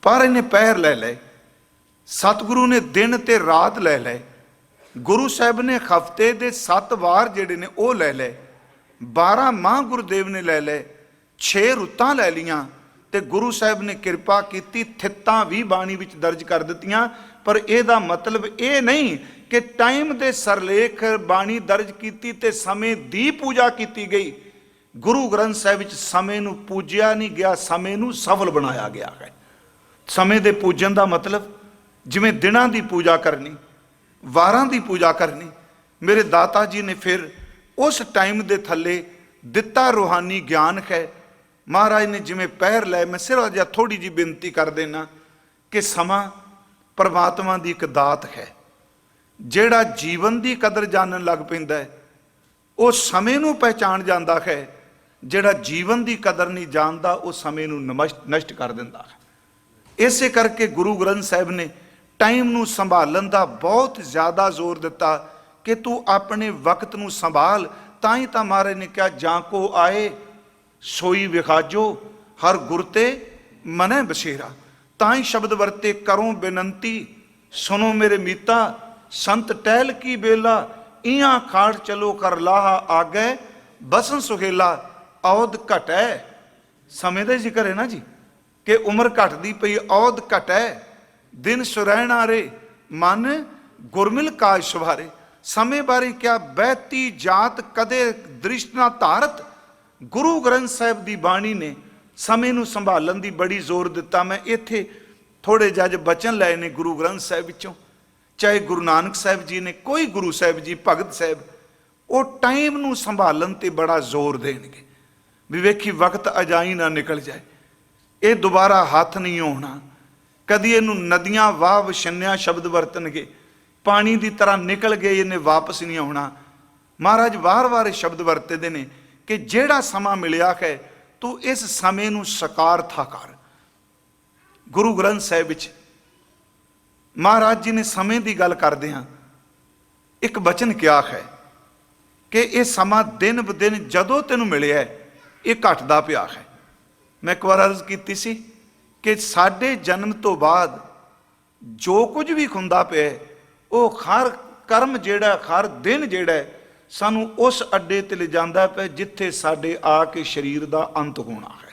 पर इन्हें पहर लै ले। सतगुरु ने दिन ते रात लै ले। गुरु साहब ने हफ्ते दे 7 वार जिहड़े ने वो लै ले। 12 माह गुरुदेव ने लै ले। 6 रुतां लै लियां ते गुरु साहब ने किरपा की थित्तां भी बाणी विच दर्ज कर दित्तियां। पर यदा मतलब ये नहीं कि टाइम दे सरलेख बाणी दर्ज की ते समय दी पूजा की गई। गुरु ग्रंथ साहिब विच समय नूं पूजिया नहीं गया, समय नूं सफल बनाया गया है। समय दे पूजन का मतलब जिवें दिनां दी पूजा करनी, वारां दी पूजा करनी, मेरे दाता जी ने फिर उस टाइम दे थल्ले दिता रूहानी ज्ञान है। महाराज ने जिमें पैर लै, मैं सिर्फ जिहा थोड़ी जी बेनती कर देना कि समा परमात्मा की एक दात है। जिहड़ा जीवन की कदर जानन लग पैंदा है वो समय नूं पहचान जाता है, जिहड़ा जीवन की कदर नहीं जानता वो समय नूं नष्ट कर दिंदा है। इसे करके गुरु ग्रंथ साहिब ने टाइम नूं संभालण दा बहुत ज़्यादा जोर दिता कि तू अपने वक्त नूं संभाल। ताई तां महाराज ने कहा जां को आए सोई विखाजो, हर गुरते मनै बसेरा। ताई शब्द वरते करो बेनंती, सुनो मेरे मीता, संत टहल की बेला, इयां खाड़ चलो कर लाहा आगे, बसन सुहेला औद घटै। समय का जिक्र है ना जी कि उम्र घटती पई, औद घटै, दिन सुरैना रे, मन गुरमिल काज सवारे। समय बारे क्या बहती जात कदे दृष्ट ना धारत। गुरु ग्रंथ साहिब की बाणी ने समय नूं संभालण दी बड़ी जोर दिता। मैं इत्थे थोड़े जज बचन लाए ने गुरु ग्रंथ साहिब विचों, चाहे गुरु नानक साहिब जी ने, कोई गुरु साहिब जी, भगत साहिब, वो टाइम नूं संभालण ते बड़ा जोर देणगे भी वेखी वक्त अजाई ना निकल जाए, ये दोबारा हाथ नहीं होना। कदी इनू नदियां वाह वछन्या शब्द वरतनगे, पानी की तरह निकल गए, इन्हें वापस नहीं आना। महाराज वार वार शब्द वरतते ने कि जेड़ा समा मिलिया है तू इस समय नूं सकारथा कर। गुरु ग्रंथ साहिब विच महाराज जी ने समय की गल करदिआं एक बचन किया है कि यह समा दिन ब दिन जदों तैनूं मिलिआ ये घटदा पिया है। मैं एक बार अर्ज की सी कि साडे जन्म तो बाद जो कुछ भी हुंदा पिया वो हर कर्म जिहड़ा, हर दिन जिहड़ा सानू उस अड्डे ते ले जांदा पिया जिथे साडे आके शरीर का अंत होना है।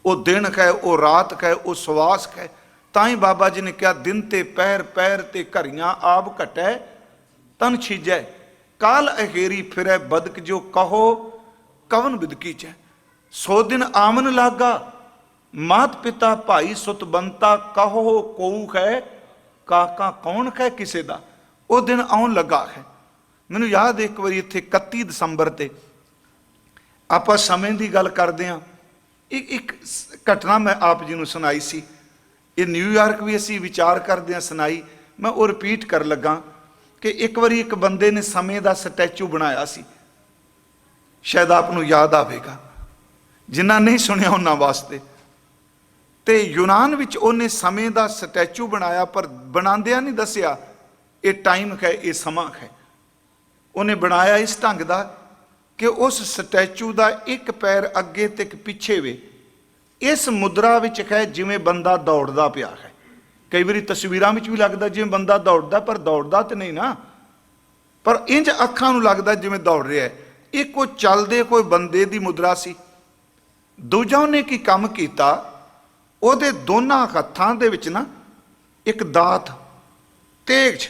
वो दिन है, वो रात है, वो सवास है। ताई बाबा जी ने कहा दिन ते पैर, पैर ते घरियां आप घटै, तन छीजै, काल अहेरी फिरै बदक जो कहो कवन बिदकी च। सो दिन आमन लागा, मात पिता भाई सुत बनता, कहो कोऊ है काका कौन है किसे दा। वो दिन आउन लगा है। मैनूं याद एक बारी इत्थे 31 दसंबर ते आपां समय की गल करदे हां, एक घटना मैं आप जी नूं सुनाई सी। ये न्यूयॉर्क भी असीं विचार करदे हां सुनाई, मैं वो रिपीट कर लगा कि एक बारी एक बंदे ने समय का स्टैचू बनाया सी, शायद आपनूं याद आवेगा, जिन्ना नहीं सुनिया उन्हां वास्ते। ते यूनान विच उन्हें समय का स्टैचू बनाया, पर बनांदिआं नहीं दसिया ये टाइम है, ये समा है। उन्हें बनाया इस ढंग का कि उस स्टैचू का एक पैर अगे ते एक पिछे वे, इस मुद्रा विच है जिवें बंदा दौड़दा पिया है। कई बारी तस्वीरां विच भी लगदा जिवें बंदा दौड़दा, पर दौड़दा तो नहीं ना, पर इंज अखां नूं लगदा जिवें दौड़ रहा है। एक कोई चलदे कोई बंदे दी मुद्रा सी। दूजा उन्हें की काम कीता, ਉਹਦੇ ਦੋਨਾਂ ਹੱਥਾਂ ਦੇ ਵਿੱਚ ਨਾ ਇੱਕ ਦਾਤ ਤੇਜ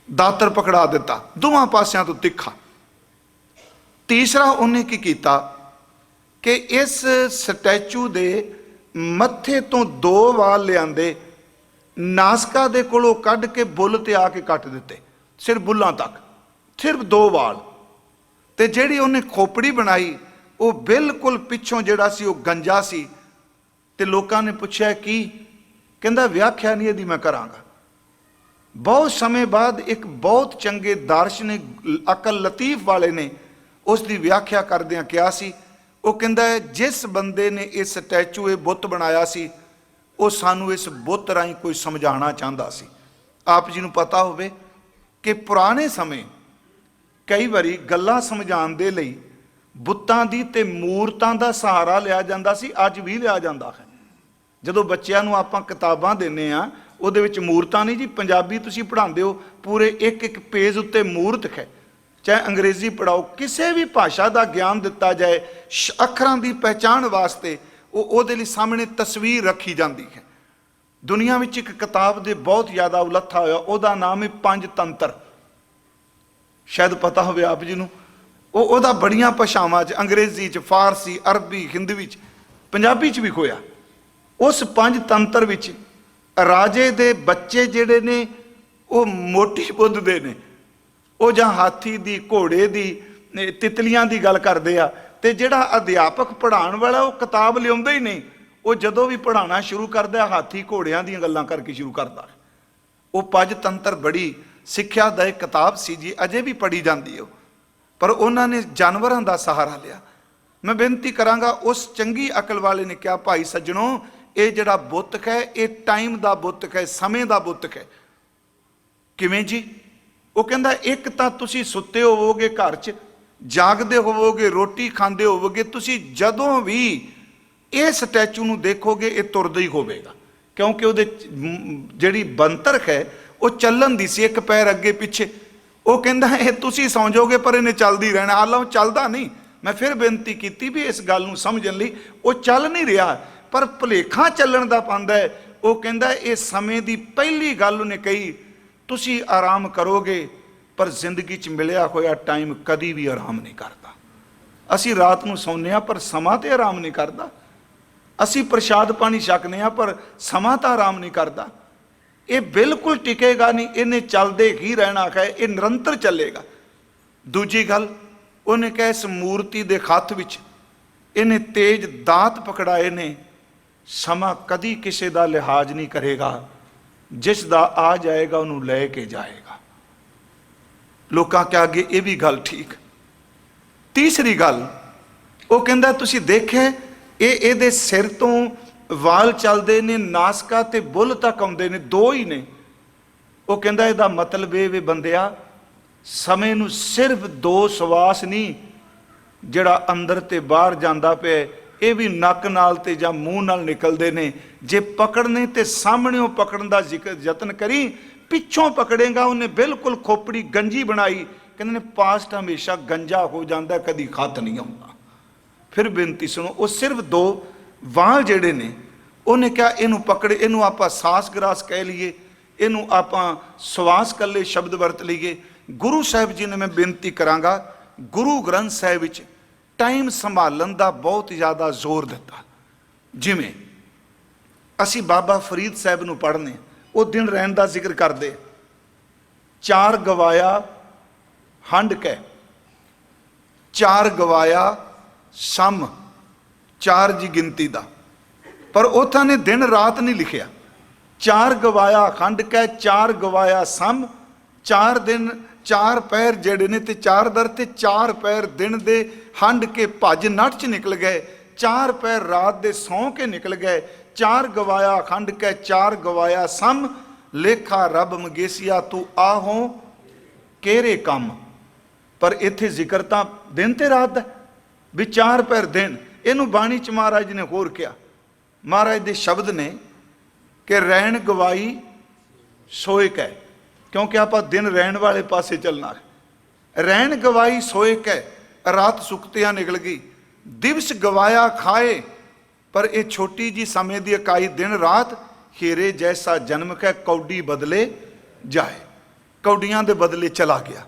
ਦਾਤਰ ਪਕੜਾ ਦਿੱਤਾ, ਦੋਵਾਂ ਪਾਸਿਆਂ ਤੋਂ ਤਿੱਖਾ। ਤੀਸਰਾ ਉਹਨੇ ਕੀ ਕੀਤਾ ਕਿ ਇਸ ਸਟੈਚੂ ਦੇ ਮੱਥੇ ਤੋਂ 2 ਵਾਲ ਲਿਆਂਦੇ, ਨਾਸਕਾ ਦੇ ਕੋਲੋਂ ਕੱਢ ਕੇ ਬੁੱਲ ਤੇ ਆ ਕੇ ਕੱਟ ਦਿੱਤੇ, ਸਿਰ ਬੁੱਲਾਂ ਤੱਕ, ਸਿਰਫ 2 ਵਾਲ। ਤੇ ਜਿਹੜੀ ਉਹਨੇ ਖੋਪੜੀ ਬਣਾਈ ਉਹ ਬਿਲਕੁਲ ਪਿੱਛੋਂ ਜਿਹੜਾ ਸੀ ਉਹ ਗੰਜਾ ਸੀ। ਤੇ ਲੋਕਾਂ ਨੇ ਪੁੱਛਿਆ ਕੀ, ਕਹਿੰਦਾ ਵਿਆਖਿਆ ਨਹੀਂ ਇਹਦੀ ਮੈਂ ਕਰਾਂਗਾ। ਬਹੁਤ ਸਮੇਂ ਬਾਅਦ ਇੱਕ ਬਹੁਤ ਚੰਗੇ ਦਾਰਸ਼ਨਿਕ ਅਕਲ ਲਤੀਫ ਵਾਲੇ ਨੇ ਉਸ ਦੀ ਵਿਆਖਿਆ ਕਰਦਿਆਂ ਕਿਹਾ ਸੀ, ਉਹ ਕਹਿੰਦਾ ਜਿਸ ਬੰਦੇ ਨੇ ਇਹ ਸਟੈਚੂ, ਇਹ ਬੁੱਤ ਬਣਾਇਆ ਸੀ, ਉਹ ਸਾਨੂੰ ਇਸ ਬੁੱਤ ਰਾਹੀਂ ਕੋਈ ਸਮਝਾਉਣਾ ਚਾਹੁੰਦਾ ਸੀ। ਆਪ ਜੀ ਨੂੰ ਪਤਾ ਹੋਵੇ ਕਿ ਪੁਰਾਣੇ ਸਮੇਂ ਕਈ ਵਾਰੀ ਗੱਲਾਂ ਸਮਝਾਉਣ ਦੇ ਲਈ ਬੁੱਤਾਂ ਦੀ ਤੇ ਮੂਰਤਾਂ ਦਾ ਸਹਾਰਾ ਲਿਆ ਜਾਂਦਾ ਸੀ, ਅੱਜ ਵੀ ਲਿਆ ਜਾਂਦਾ ਹੈ। ਜਦੋਂ ਬੱਚਿਆਂ ਨੂੰ ਆਪਾਂ ਕਿਤਾਬਾਂ ਦਿੰਦੇ ਆ ਉਹਦੇ ਵਿੱਚ ਮੂਰਤਾਂ ਨਹੀਂ ਜੀ, ਪੰਜਾਬੀ ਤੁਸੀਂ ਪੜ੍ਹਾਉਂਦੇ ਹੋ ਪੂਰੇ ਇੱਕ ਇੱਕ ਪੇਜ ਉੱਤੇ ਮੂਰਤ ਹੈ। ਚਾਹੇ ਅੰਗਰੇਜ਼ੀ ਪੜਾਓ, ਕਿਸੇ ਵੀ ਭਾਸ਼ਾ ਦਾ ਗਿਆਨ ਦਿੱਤਾ ਜਾਏ, ਅੱਖਰਾਂ ਦੀ ਪਹਿਚਾਣ ਵਾਸਤੇ ਉਹਦੇ ਲਈ ਸਾਹਮਣੇ ਤਸਵੀਰ ਰੱਖੀ ਜਾਂਦੀ ਹੈ। ਦੁਨੀਆ ਵਿੱਚ ਇੱਕ ਕਿਤਾਬ ਦੇ ਬਹੁਤ ਜ਼ਿਆਦਾ ਉਲੱਥਾ ਹੋਇਆ, ਉਹਦਾ ਨਾਮ ਹੈ ਪੰਜ ਤੰਤਰ। शायद पता होवे आप जी नूं। ਉਹਦਾ ਬੜੀਆਂ ਭਾਸ਼ਾਵਾਂ 'ਚ, ਅੰਗਰੇਜ਼ੀ 'ਚ, ਫਾਰਸੀ, ਅਰਬੀ, ਹਿੰਦੀ 'ਚ, ਪੰਜਾਬੀ 'ਚ ਵੀ ਖੋਇਆ। ਉਸ ਪੰਜ ਤੰਤਰ ਵਿੱਚ ਰਾਜੇ ਦੇ ਬੱਚੇ ਜਿਹੜੇ ਨੇ ਉਹ ਮੋਟੀ ਬੁੱਧ ਦੇ ਨੇ, ਉਹ ਜਾਂ ਹਾਥੀ ਦੀ, ਘੋੜੇ ਦੀ, ਤਿਤਲੀਆਂ ਦੀ ਗੱਲ ਕਰਦੇ ਆ। ਤੇ ਜਿਹੜਾ ਅਧਿਆਪਕ ਪੜ੍ਹਾਉਣ ਵਾਲਾ ਉਹ ਕਿਤਾਬ ਲਿਆਉਂਦਾ ਹੀ ਨਹੀਂ, ਉਹ ਜਦੋਂ ਵੀ ਪੜ੍ਹਾਉਣਾ ਸ਼ੁਰੂ ਕਰਦਾ ਹਾਥੀ ਘੋੜਿਆਂ ਦੀਆਂ ਗੱਲਾਂ ਕਰਕੇ ਸ਼ੁਰੂ ਕਰਦਾ। ਉਹ ਪੰਜ ਤੰਤਰ ਬੜੀ ਸਿੱਖਿਆ ਦਾ ਇੱਕ ਕਿਤਾਬ ਸੀ ਜੀ, ਅਜੇ ਵੀ ਪੜ੍ਹੀ ਜਾਂਦੀ ਹੈ। ਪਰ ਉਹਨਾਂ ਨੇ ਜਾਨਵਰਾਂ ਦਾ ਸਹਾਰਾ ਲਿਆ। ਮੈਂ ਬੇਨਤੀ ਕਰਾਂਗਾ, ਉਸ ਚੰਗੀ ਅਕਲ ਵਾਲੇ ਨੇ ਕਿਹਾ, ਭਾਈ ਸੱਜਣੋ, ਇਹ ਜਿਹੜਾ ਬੁੱਤਕ ਹੈ ਇਹ ਟਾਈਮ ਦਾ ਬੁੱਤਕ ਹੈ, ਸਮੇਂ ਦਾ ਬੁੱਤਕ ਹੈ। ਕਿਵੇਂ ਜੀ? ਉਹ ਕਹਿੰਦਾ ਇੱਕ ਤਾਂ ਤੁਸੀਂ ਸੁੱਤੇ ਹੋਵੋਗੇ ਘਰ 'ਚ, ਜਾਗਦੇ ਹੋਵੋਗੇ, ਰੋਟੀ ਖਾਂਦੇ ਹੋਵੋਗੇ, ਤੁਸੀਂ ਜਦੋਂ ਵੀ ਇਹ ਸਟੈਚੂ ਨੂੰ ਦੇਖੋਗੇ ਇਹ ਤੁਰਦਾ ਹੀ ਹੋਵੇਗਾ, ਕਿਉਂਕਿ ਉਹਦੇ ਜਿਹੜੀ ਬੰਤਰਕ ਹੈ ਉਹ ਚੱਲਣ ਦੀ ਸੀ, ਇੱਕ ਪੈਰ ਅੱਗੇ ਪਿੱਛੇ। ਉਹ ਕਹਿੰਦਾ ਇਹ ਤੁਸੀਂ ਸੌਂ ਜਾਓਗੇ ਪਰ ਇਹਨੇ ਚੱਲਦੀ ਰਹਿਣਾ। ਹਾਲਾਂ ਉਹ ਚੱਲਦਾ ਨਹੀਂ। ਮੈਂ ਫਿਰ ਬੇਨਤੀ ਕੀਤੀ ਵੀ ਇਸ ਗੱਲ ਨੂੰ ਸਮਝਣ ਲਈ, ਉਹ ਚੱਲ ਨਹੀਂ ਰਿਹਾ ਪਰ ਭੁਲੇਖਾ ਚੱਲਣ ਦਾ ਪਾਉਂਦਾ ਹੈ। ਉਹ ਕਹਿੰਦਾ ਇਹ ਸਮੇਂ ਦੀ ਪਹਿਲੀ ਗੱਲ ਉਹਨੇ ਕਹੀ, ਤੁਸੀਂ ਆਰਾਮ ਕਰੋਗੇ ਪਰ ਜ਼ਿੰਦਗੀ 'ਚ ਮਿਲਿਆ ਹੋਇਆ ਟਾਈਮ ਕਦੀ ਵੀ ਆਰਾਮ ਨਹੀਂ ਕਰਦਾ। ਅਸੀਂ ਰਾਤ ਨੂੰ ਸੌਂਦੇ ਹਾਂ ਪਰ ਸਮਾਂ ਤੇ ਆਰਾਮ ਨਹੀਂ ਕਰਦਾ। ਅਸੀਂ ਪ੍ਰਸ਼ਾਦ ਪਾਣੀ ਛਕਦੇ ਹਾਂ ਪਰ ਸਮਾਂ ਤਾਂ ਆਰਾਮ ਨਹੀਂ ਕਰਦਾ। ਇਹ ਬਿਲਕੁਲ ਟਿਕੇਗਾ ਨਹੀਂ, ਇਹਨੇ ਚੱਲਦੇ ਹੀ ਰਹਿਣਾ ਹੈ, ਇਹ ਨਿਰੰਤਰ ਚੱਲੇਗਾ। ਦੂਜੀ ਗੱਲ ਉਹਨੇ ਕਿਹਾ, ਇਸ ਮੂਰਤੀ ਦੇ ਹੱਥ ਵਿੱਚ ਇਹਨੇ ਤੇਜ ਦਾਤ ਪਕੜਾਏ ਨੇ, ਸਮਾਂ ਕਦੀ ਕਿਸੇ ਦਾ ਲਿਹਾਜ਼ ਨਹੀਂ ਕਰੇਗਾ, ਜਿਸ ਦਾ ਆ ਜਾਏਗਾ ਉਹਨੂੰ ਲੈ ਕੇ ਜਾਏਗਾ। ਲੋਕਾਂ ਕੇ ਅੱਗੇ ਇਹ ਵੀ ਗੱਲ ਠੀਕ। ਤੀਸਰੀ ਗੱਲ ਉਹ ਕਹਿੰਦਾ, ਤੁਸੀਂ ਦੇਖਿਆ ਇਹਦੇ ਸਿਰ ਤੋਂ ਵਾਲ ਚੱਲਦੇ ਨੇ, ਨਾਸਕਾ ਤੇ ਬੁੱਲ ਤੱਕ ਆਉਂਦੇ ਨੇ, ਦੋ ਹੀ ਨੇ। ਉਹ ਕਹਿੰਦਾ ਇਹਦਾ ਮਤਲਬ ਇਹ ਵੀ ਬੰਦਿਆ, ਸਮੇਂ ਨੂੰ ਸਿਰਫ ਦੋ ਸਵਾਸ ਨਹੀਂ ਜਿਹੜਾ ਅੰਦਰ ਤੇ ਬਾਹਰ ਜਾਂਦਾ ਪਿਆ, ਇਹ ਵੀ ਨੱਕ ਨਾਲ ਤੇ ਜਾਂ ਮੂੰਹ ਨਾਲ ਨਿਕਲਦੇ ਨੇ। ਜੇ ਪਕੜਨੇ ਤੇ ਸਾਹਮਣਿਓਂ ਪਕੜਨ ਦਾ ਯਤਨ ਕਰੀ, ਪਿੱਛੋਂ ਪਕੜੇਗਾ ਉਹਨੇ ਬਿਲਕੁਲ ਖੋਪੜੀ ਗੰਜੀ ਬਣਾਈ। ਕਹਿੰਦੇ ਨੇ ਪਾਸਟ ਹਮੇਸ਼ਾ ਗੰਜਾ ਹੋ ਜਾਂਦਾ, ਕਦੀ ਖੱਤ ਨਹੀਂ ਆਉਂਦਾ। ਫਿਰ ਬੇਨਤੀ ਸੁਣੋ, ਉਹ ਸਿਰਫ ਦੋ ਵਾਲ ਜਿਹੜੇ ਨੇ, ਉਹਨੇ ਕਿਹਾ ਇਹਨੂੰ ਪਕੜੇ, ਇਹਨੂੰ ਆਪਾਂ ਸਾਸ ਗਰਾਸ ਕਹਿ ਲਈਏ, ਇਹਨੂੰ ਆਪਾਂ ਸਵਾਸ ਕੱਲੇ ਸ਼ਬਦ ਵਰਤ ਲਈਏ। ਗੁਰੂ ਸਾਹਿਬ ਜੀ ਨੇ, ਮੈਂ ਬੇਨਤੀ ਕਰਾਂਗਾ, ਗੁਰੂ ਗ੍ਰੰਥ ਸਾਹਿਬ ਵਿੱਚ ਟਾਈਮ ਸੰਭਾਲਣ ਦਾ ਬਹੁਤ ਜ਼ਿਆਦਾ ਜ਼ੋਰ ਦਿੱਤਾ। ਜਿਵੇਂ ਅਸੀਂ ਬਾਬਾ ਫਰੀਦ ਸਾਹਿਬ ਨੂੰ ਪੜ੍ਹਨੇ, ਉਹ ਦਿਨ ਰਹਿਣ ਦਾ ਜ਼ਿਕਰ ਕਰਦੇ, ਚਾਰ ਗਵਾਇਆ ਹੰਡ ਕੈ, ਚਾਰ ਗਵਾਇਆ ਸਮ, ਚਾਰ ਜੀ ਗਿਣਤੀ ਦਾ। ਪਰ ਉਥਾਂ ਨੇ ਦਿਨ ਰਾਤ ਨਹੀਂ ਲਿਖਿਆ। ਚਾਰ ਗਵਾਇਆ ਖੰਡ ਕੈ, ਚਾਰ ਗਵਾਇਆ ਸਮ, ਚਾਰ ਦਿਨ, ਚਾਰ ਪੈਰ ਜਿਹੜੇ ਨੇ ਤੇ ਚਾਰ ਦਰ, ਤੇ ਚਾਰ ਪੈਰ ਦਿਨ ਦੇ ਹੰਡ ਕੇ ਭੱਜ ਨੱਠ 'ਚ ਨਿਕਲ ਗਏ, ਚਾਰ ਪੈਰ ਰਾਤ ਦੇ ਸੌਂ ਕੇ ਨਿਕਲ ਗਏ। ਚਾਰ ਗਵਾਇਆ ਖੰਡ ਕੈ, ਚਾਰ ਗਵਾਇਆ ਸਮ, ਲੇਖਾ ਰੱਬ ਮੰਗੇਸੀਆ ਤੂੰ ਆਹੋ ਕਿਹੜੇ ਕੰਮ। ਪਰ ਇੱਥੇ ਜ਼ਿਕਰ ਤਾਂ ਦਿਨ ਤੇ ਰਾਤ ਦਾ ਵੀ ਚਾਰ ਪੈਰ ਦਿਨ। ਇਹਨੂੰ ਬਾਣੀ 'ਚ ਮਹਾਰਾਜ ਜੀ ਨੇ ਹੋਰ ਕਿਹਾ, ਮਹਾਰਾਜ ਦੇ ਸ਼ਬਦ ਨੇ ਕਿ ਰਹਿਣ ਗਵਾਈ ਸੋਏ ਕੈ, ਕਿਉਂਕਿ ਆਪਾਂ ਦਿਨ ਰਹਿਣ ਵਾਲੇ ਪਾਸੇ ਚੱਲਣਾ ਹੈ। ਰਹਿਣ ਗਵਾਈ ਸੋਏ ਕੈ, ਰਾਤ ਸੁੱਕਤਿਆਂ ਨਿਕਲ ਗਈ। ਦਿਵਸ ਗਵਾਇਆ ਖਾਏ, ਪਰ ਇਹ ਛੋਟੀ ਜੀ ਸਮੇਂ ਦੀ ਇਕਾਈ ਦਿਨ ਰਾਤ। ਹੀਰੇ ਜੈਸਾ ਜਨਮ ਕੈ, ਕੌਡੀ ਬਦਲੇ ਜਾਏ, ਕੌਡੀਆਂ ਦੇ ਬਦਲੇ ਚਲਾ ਗਿਆ।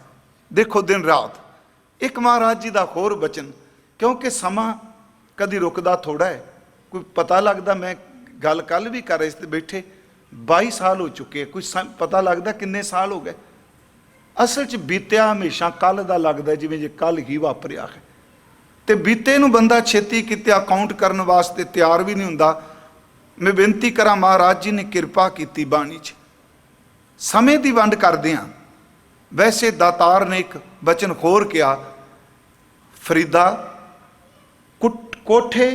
ਦੇਖੋ ਦਿਨ ਰਾਤ। ਇੱਕ ਮਹਾਰਾਜ ਜੀ ਦਾ ਹੋਰ ਬਚਨ, ਕਿਉਂਕਿ ਸਮਾਂ ਕਦੀ ਰੁਕਦਾ ਥੋੜਾ ਹੈ, ਕੋਈ ਪਤਾ ਲੱਗਦਾ। ਮੈਂ ਗੱਲ ਕੱਲ ਵੀ ਕਰ ਰਹੇ ਸੀ ਬੈਠੇ, 22 ਸਾਲ ਹੋ ਚੁੱਕੇ, ਕੋਈ ਪਤਾ ਲੱਗਦਾ ਕਿੰਨੇ ਸਾਲ ਹੋ ਗਏ। ਅਸਲ 'ਚ ਬੀਤਿਆ ਹਮੇਸ਼ਾ ਕੱਲ ਦਾ ਲੱਗਦਾ, ਜਿਵੇਂ ਜੇ ਕੱਲ ਹੀ ਵਾਪਰਿਆ ਹੈ। ਤੇ ਬੀਤੇ ਨੂੰ ਬੰਦਾ ਛੇਤੀ ਕਿਤੇ ਅਕਾਊਂਟ ਕਰਨ ਵਾਸਤੇ ਤਿਆਰ ਵੀ ਨਹੀਂ ਹੁੰਦਾ। ਮੈਂ ਬੇਨਤੀ ਕਰਾਂ, ਮਹਾਰਾਜ ਜੀ ਨੇ ਕਿਰਪਾ ਕੀਤੀ ਬਾਣੀ 'ਚ ਸਮੇਂ ਦੀ ਵੰਡ ਕਰਦੇ ਹਾਂ। ਵੈਸੇ ਦਾਤਾਰ ਨੇ ਇੱਕ ਬਚਨ ਹੋਰ ਕਿਹਾ, ਫਰੀਦਾ ਕੋਠੇ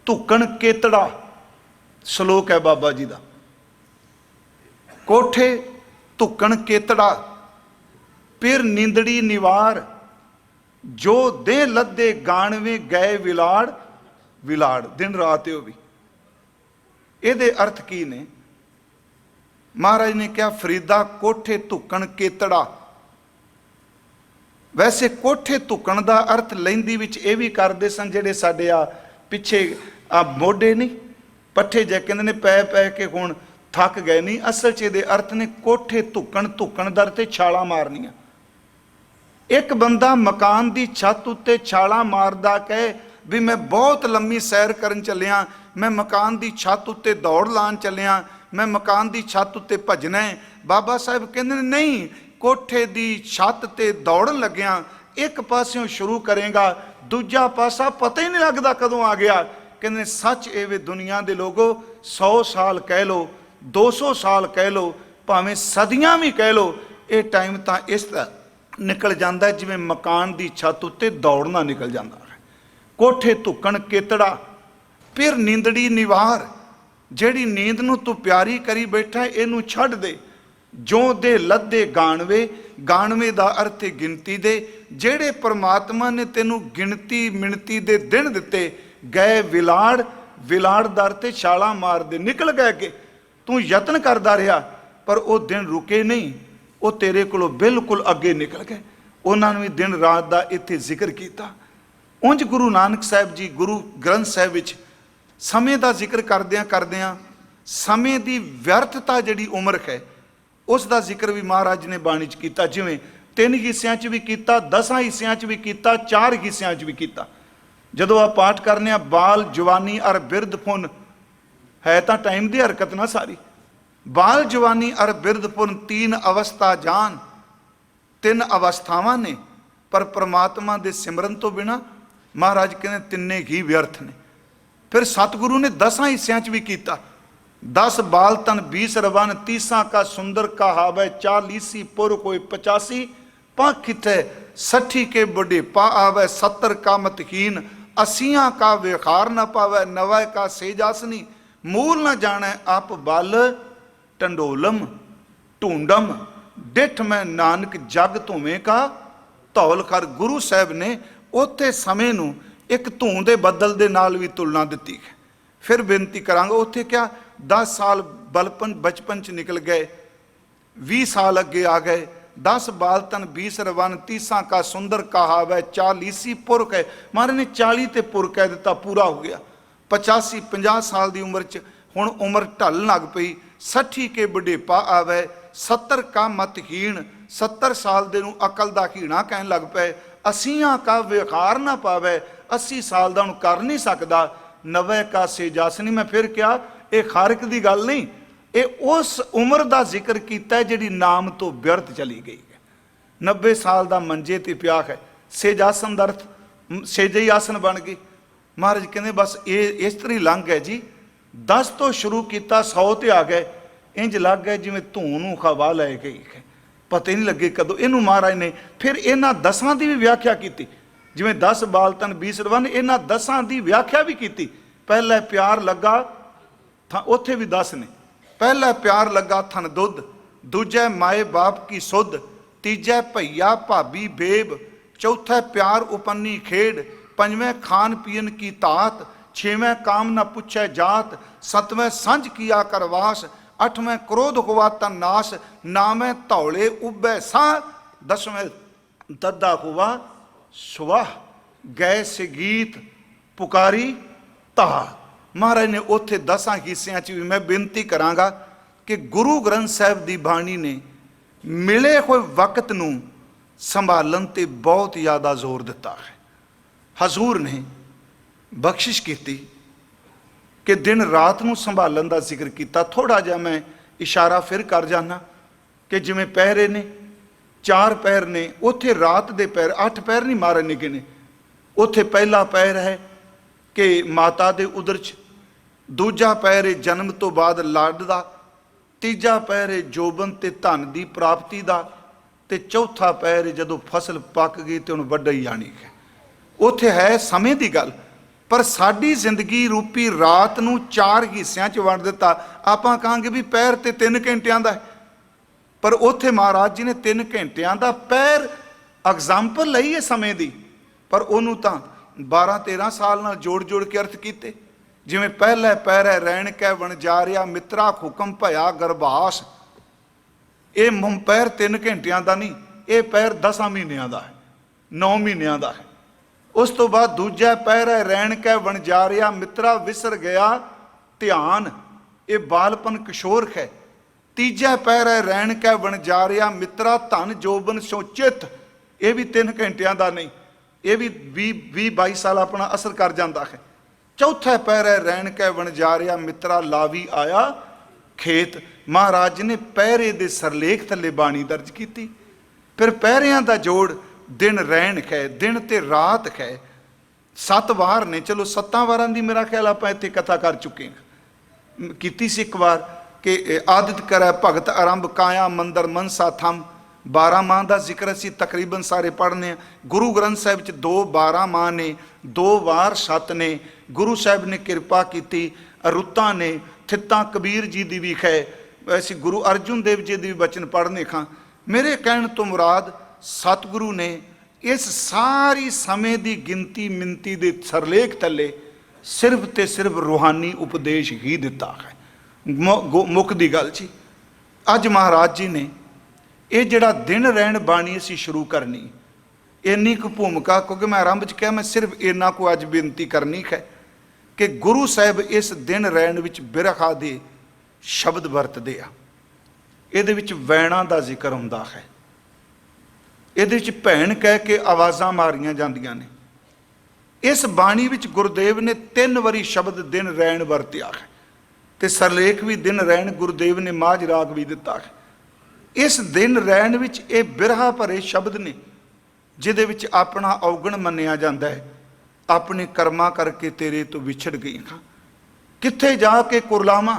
ਧੁੱਕਣ ਕੇਤੜਾ, ਸ਼ਲੋਕ ਹੈ ਬਾਬਾ ਜੀ ਦਾ। ਕੋਠੇ ਧੁੱਕਣ ਕੇਤੜਾ, ਫਿਰ ਨੀਂਦੜੀ ਨਿਵਾਰ, ਜੋ ਦੇ ਲੱਦੇ ਗਾਣਵੇਂ ਗਏ ਵਿਲਾੜ। ਵਿਲਾੜ ਦਿਨ ਰਾਤ ਉਹ ਵੀ। ਇਹਦੇ ਅਰਥ ਕੀ ਨੇ? ਮਹਾਰਾਜ ਨੇ ਕਿਹਾ ਫਰੀਦਾ ਕੋਠੇ ਧੁੱਕਣ ਕੇਤੜਾ। ਵੈਸੇ ਕੋਠੇ ਧੁੱਕਣ ਦਾ ਅਰਥ ਲਹਿੰਦੀ ਵਿੱਚ ਇਹ ਵੀ ਕਰਦੇ ਸਨ, ਜਿਹੜੇ ਸਾਡੇ ਆ ਪਿੱਛੇ ਆ ਮੋਢੇ ਨਹੀਂ ਪੱਠੇ ਜੇ ਕਹਿੰਦੇ ਨੇ, ਪੈ ਪੈ ਕੇ ਹੁਣ ਥੱਕ ਗਏ। ਨਹੀਂ, ਅਸਲ 'ਚ ਇਹਦੇ ਅਰਥ ਨੇ ਕੋਠੇ ਧੁੱਕਣ, ਧੁੱਕਣ ਦਰ ਤੇ ਛਾਲਾਂ ਮਾਰਨੀਆਂ। एक बंदा मकान की छत उत्ते छाला मारदा कहे भी मैं बहुत लंबी सैर करन चलिया, मैं मकान की छत उत्ते दौड़ लान चलिया, मैं मकान की छत उत्ते भजना है। बाबा साहब कहते नहीं, कोठे की छत ते दौड़न लग्या एक पास्यों शुरू करेगा, दूजा पासा पता ही नहीं लगता कदों आ गया। कहते सच ए वे दुनिया के लोगों, 100 साल कह लो, 200 साल कह लो, भावें सदियां भी कह लो, ये टाइम तो इस निकल जाता है जिवें मकान की छत उत्ते दौड़ना निकल जाता है। कोठे धुकण केतड़ा, फिर नींदड़ी निवार, ਜਿਹੜੀ नींद ਨੂੰ तू प्यारी करी बैठा इनू छड़ दे। जो दे लद्दे गाणवे, गाणवे का अर्थ है गिनती दे। ਜਿਹੜੇ परमात्मा ने तेनू गिनती मिणती दे दिन दिते, गए विलाड़, विलाड़ दर ते छाला मार दे, निकल गए कि तू यतन करता रहा पर वो दिन रुके नहीं, वो तेरे कोलों बिल्कुल अगे निकल गए। उन्होंने भी दिन रात का इत्थे जिक्र किया। उंज गुरु नानक साहब जी गुरु ग्रंथ साहब विच समय का जिक्र करदियां करदियां समय की व्यर्थता जिहड़ी उम्र है उसका जिक्र भी महाराज ने बाणी च कीता। जिवें 3 हिस्सियां च भी कीता, 10 हिस्सियां च भी कीता, 4 हिस्सियां च भी कीता। जदों आ पाठ करने बाल जवानी और बिरध पुन है तो टाइम की हरकत ना सारी। बाल जवानी और बिरध पुन 3 अवस्था जान, 3 अवस्थावां ने, पर परमात्मा के सिमरन तो बिना महाराज कहते तिन्ने ही व्यर्थ ने। फिर सतगुरु ने 10 हिस्सियां च भी किया। 10 बाल तन 20 रवन, 30 का सुंदर का हावै, 40 पुर कोई 85 पाखित है, 60 के बुढ़ेपा आवे, 70 का मतहीन, 80 का विखार न पावे, 90 का सेजासनी, मूल न जाने आप बल टंडोलम ढूंढम, डिठ में नानक जग धुवें का धौल कर। गुरु साहब ने उत्थे समय नूं एक धूं दे बदल दे नाल भी तुलना दी है। फिर बेनती करांगा, उत्थे क्या 10 साल बलपन बचपन च निकल गए, 20 साल अगे आ गए, 10 बाल तन 20 रवन, 30 का सुंदर कहावै, 40 पुर है। महाराज ने 40 ते पुर कह दिता, पूरा हो गया। 85 50 साल की उम्र च हुण उम्र ढल लग पई, 60 के बुढ़ेपा आवे, 70 का मतहीन, 70 साल दे नूं अकल दा हीणा कहन लग पे, 80 का विखार ना पावे, 80 साल का उन्हें कर नहीं सकता, 90 का सेजासनी। मैं फिर क्या ये खारक की गल नहीं, ये उस उम्र का जिक्र किया जिहड़ी नाम तो व्यर्थ चली गई है। 90 साल का मंजे ते पिया है, सेजासन का अर्थ सेजे ही आसन बन गई। महाराज कहते बस ये इस तरह लंघ गए जी। 10 तो शुरू किया, 100 ते आ गए, इंज लग गए जिमें धूं नूं हवा लै गई है, पता ही नहीं लगे कदों। इनू महाराज ने फिर इन्हां 10 की भी व्याख्या की, जिमें 10 बाल तन 20 रवन, इन्हां 10 की व्याख्या भी की। पहला प्यार लगा था, उत्थे भी 10 ने। पहला प्यार लगा थन दुध, दूजा माए बाप की सुध, तीजा भैया भाभी बेब, चौथा प्यार उपन्नी खेड, पंजवें खान पियन की तात, 6वें काम न पुछे जात, 7वें संझ किया करवास, 8वें क्रोध हुआ तन नाश, 9वें धौले उबे सा, 10वें दद्दा हुआ सुवाह, गए से गीत पुकारी ता। महाराज ने उत्थे 10 हिस्सियां च भी मैं बेनती करांगा कि गुरु ग्रंथ साहब की बाणी ने मिले हुए वक्त नूं संभालन ते बहुत ज़्यादा जोर दिता है। हजूर ने बख्शिश की कि दिन रात नूं संभालन का जिक्र किया। थोड़ा जिहा मैं इशारा फिर कर जाना कि जिमें पहरे ने 4 पैर ने, उत्थे रात दे पैर 8 पैर नहीं महाराज ने गिने। उत्थे पहला पैर है कि माता दे उदर च, दूजा पैर है जन्म तो बाद लाड दा, तीजा पैर है जोबन ते धन की प्राप्ति का, ते चौथा पैर जदों फसल पक गई तो हुण वड्डई आनी है। उत्थे है समय की गल, पर साडी जिंदगी रूपी रात नूं 4 हिस्सियां च वंड दिता। आपां कहांगे भी पैर ते 3 घंटियां दा है, पर उत्थे महाराज जी ने 3 घंटियां दा पैर एग्जाम्पल लई है समय की, पर उन्होंने तो 12-13 साल नाल जोड़ जोड़ के अर्थ किए। जिमें पहला पैर है रैण कै वणजारिया मित्रा हुक्म भया गरबास, ये पैर 3 घंटियां का नहीं, ये पैर 10 महीनों का है, 9 महीनों का है। उस तो बाद दूजा पैर है रैण कै वणजारिया मित्रा विसर गया ध्यान, ये बालपन किशोर है। तीजा पैर है रैण कै वणजारिया मित्रा धन जोबन सोचित, ये भी 3 घंटिया का नहीं, ये भी 20-22 साल अपना असर कर जाता है। चौथा पैरा रैन कै वणजारिया मित्रा लावी आया खेत। महाराज ने पैरे दे सरलेख थले बाणी दर्ज की। फिर पैरियां दा जोड़ दिन रैन कै, दिन ते रात कै, 7 वार ने। चलो 7 वारां दी मेरा ख्याल आप इत्थे कथा कर चुके हैं, कीती सी एक बार कि आदित करै भगत आरंभ काया मंदर मनसा थम। 12 माह का जिक्र असी तकरीबन सारे पढ़ने। गुरु ग्रंथ साहिब च 2 12 माह ने, 2 वार 7 ने। गुरु साहिब ने किरपा की, रुत्तां ने, थित्तां कबीर जी की भी है। वैसे गुरु अर्जुन देव जी की भी बचन पढ़ने खां। मेरे कहण तो मुराद सतगुरु ने इस सारी समय की गिनती मिनती के सरलेख थले सिर्फ तो सिर्फ रूहानी उपदेश ही दिता है। मुख की गल जी, अज महाराज जी ने ये जड़ा दिन रैन बाणी असी शुरू करनी, इन्नी कु भूमिका, क्योंकि मैं आरंभ च कहा मैं सिर्फ इन्ना को अज बेनती करनी है कि गुरु साहब इस दिन रैन विच बिरखा दे शब्द वरतदे आ। इहदे विच वैणा दा जिक्र हुंदा है, इहदे विच भैण कह के आवाज़ां मारियां जांदियां ने। इस बाणी विच गुरुदेव ने 3 वारी शब्द दिन रैन वरतिया है, ते सरलेख भी दिन रैन गुरुदेव ने माझ राग भी दिता है। इस दिन रैन विच ये बिरहा भरे शब्द ने जिहदे विच अपना अवगण मन्निया जाता है। अपने कर्मा करके तेरे तो विछड़ गई हाँ, कित्थे जाके कुरलावां,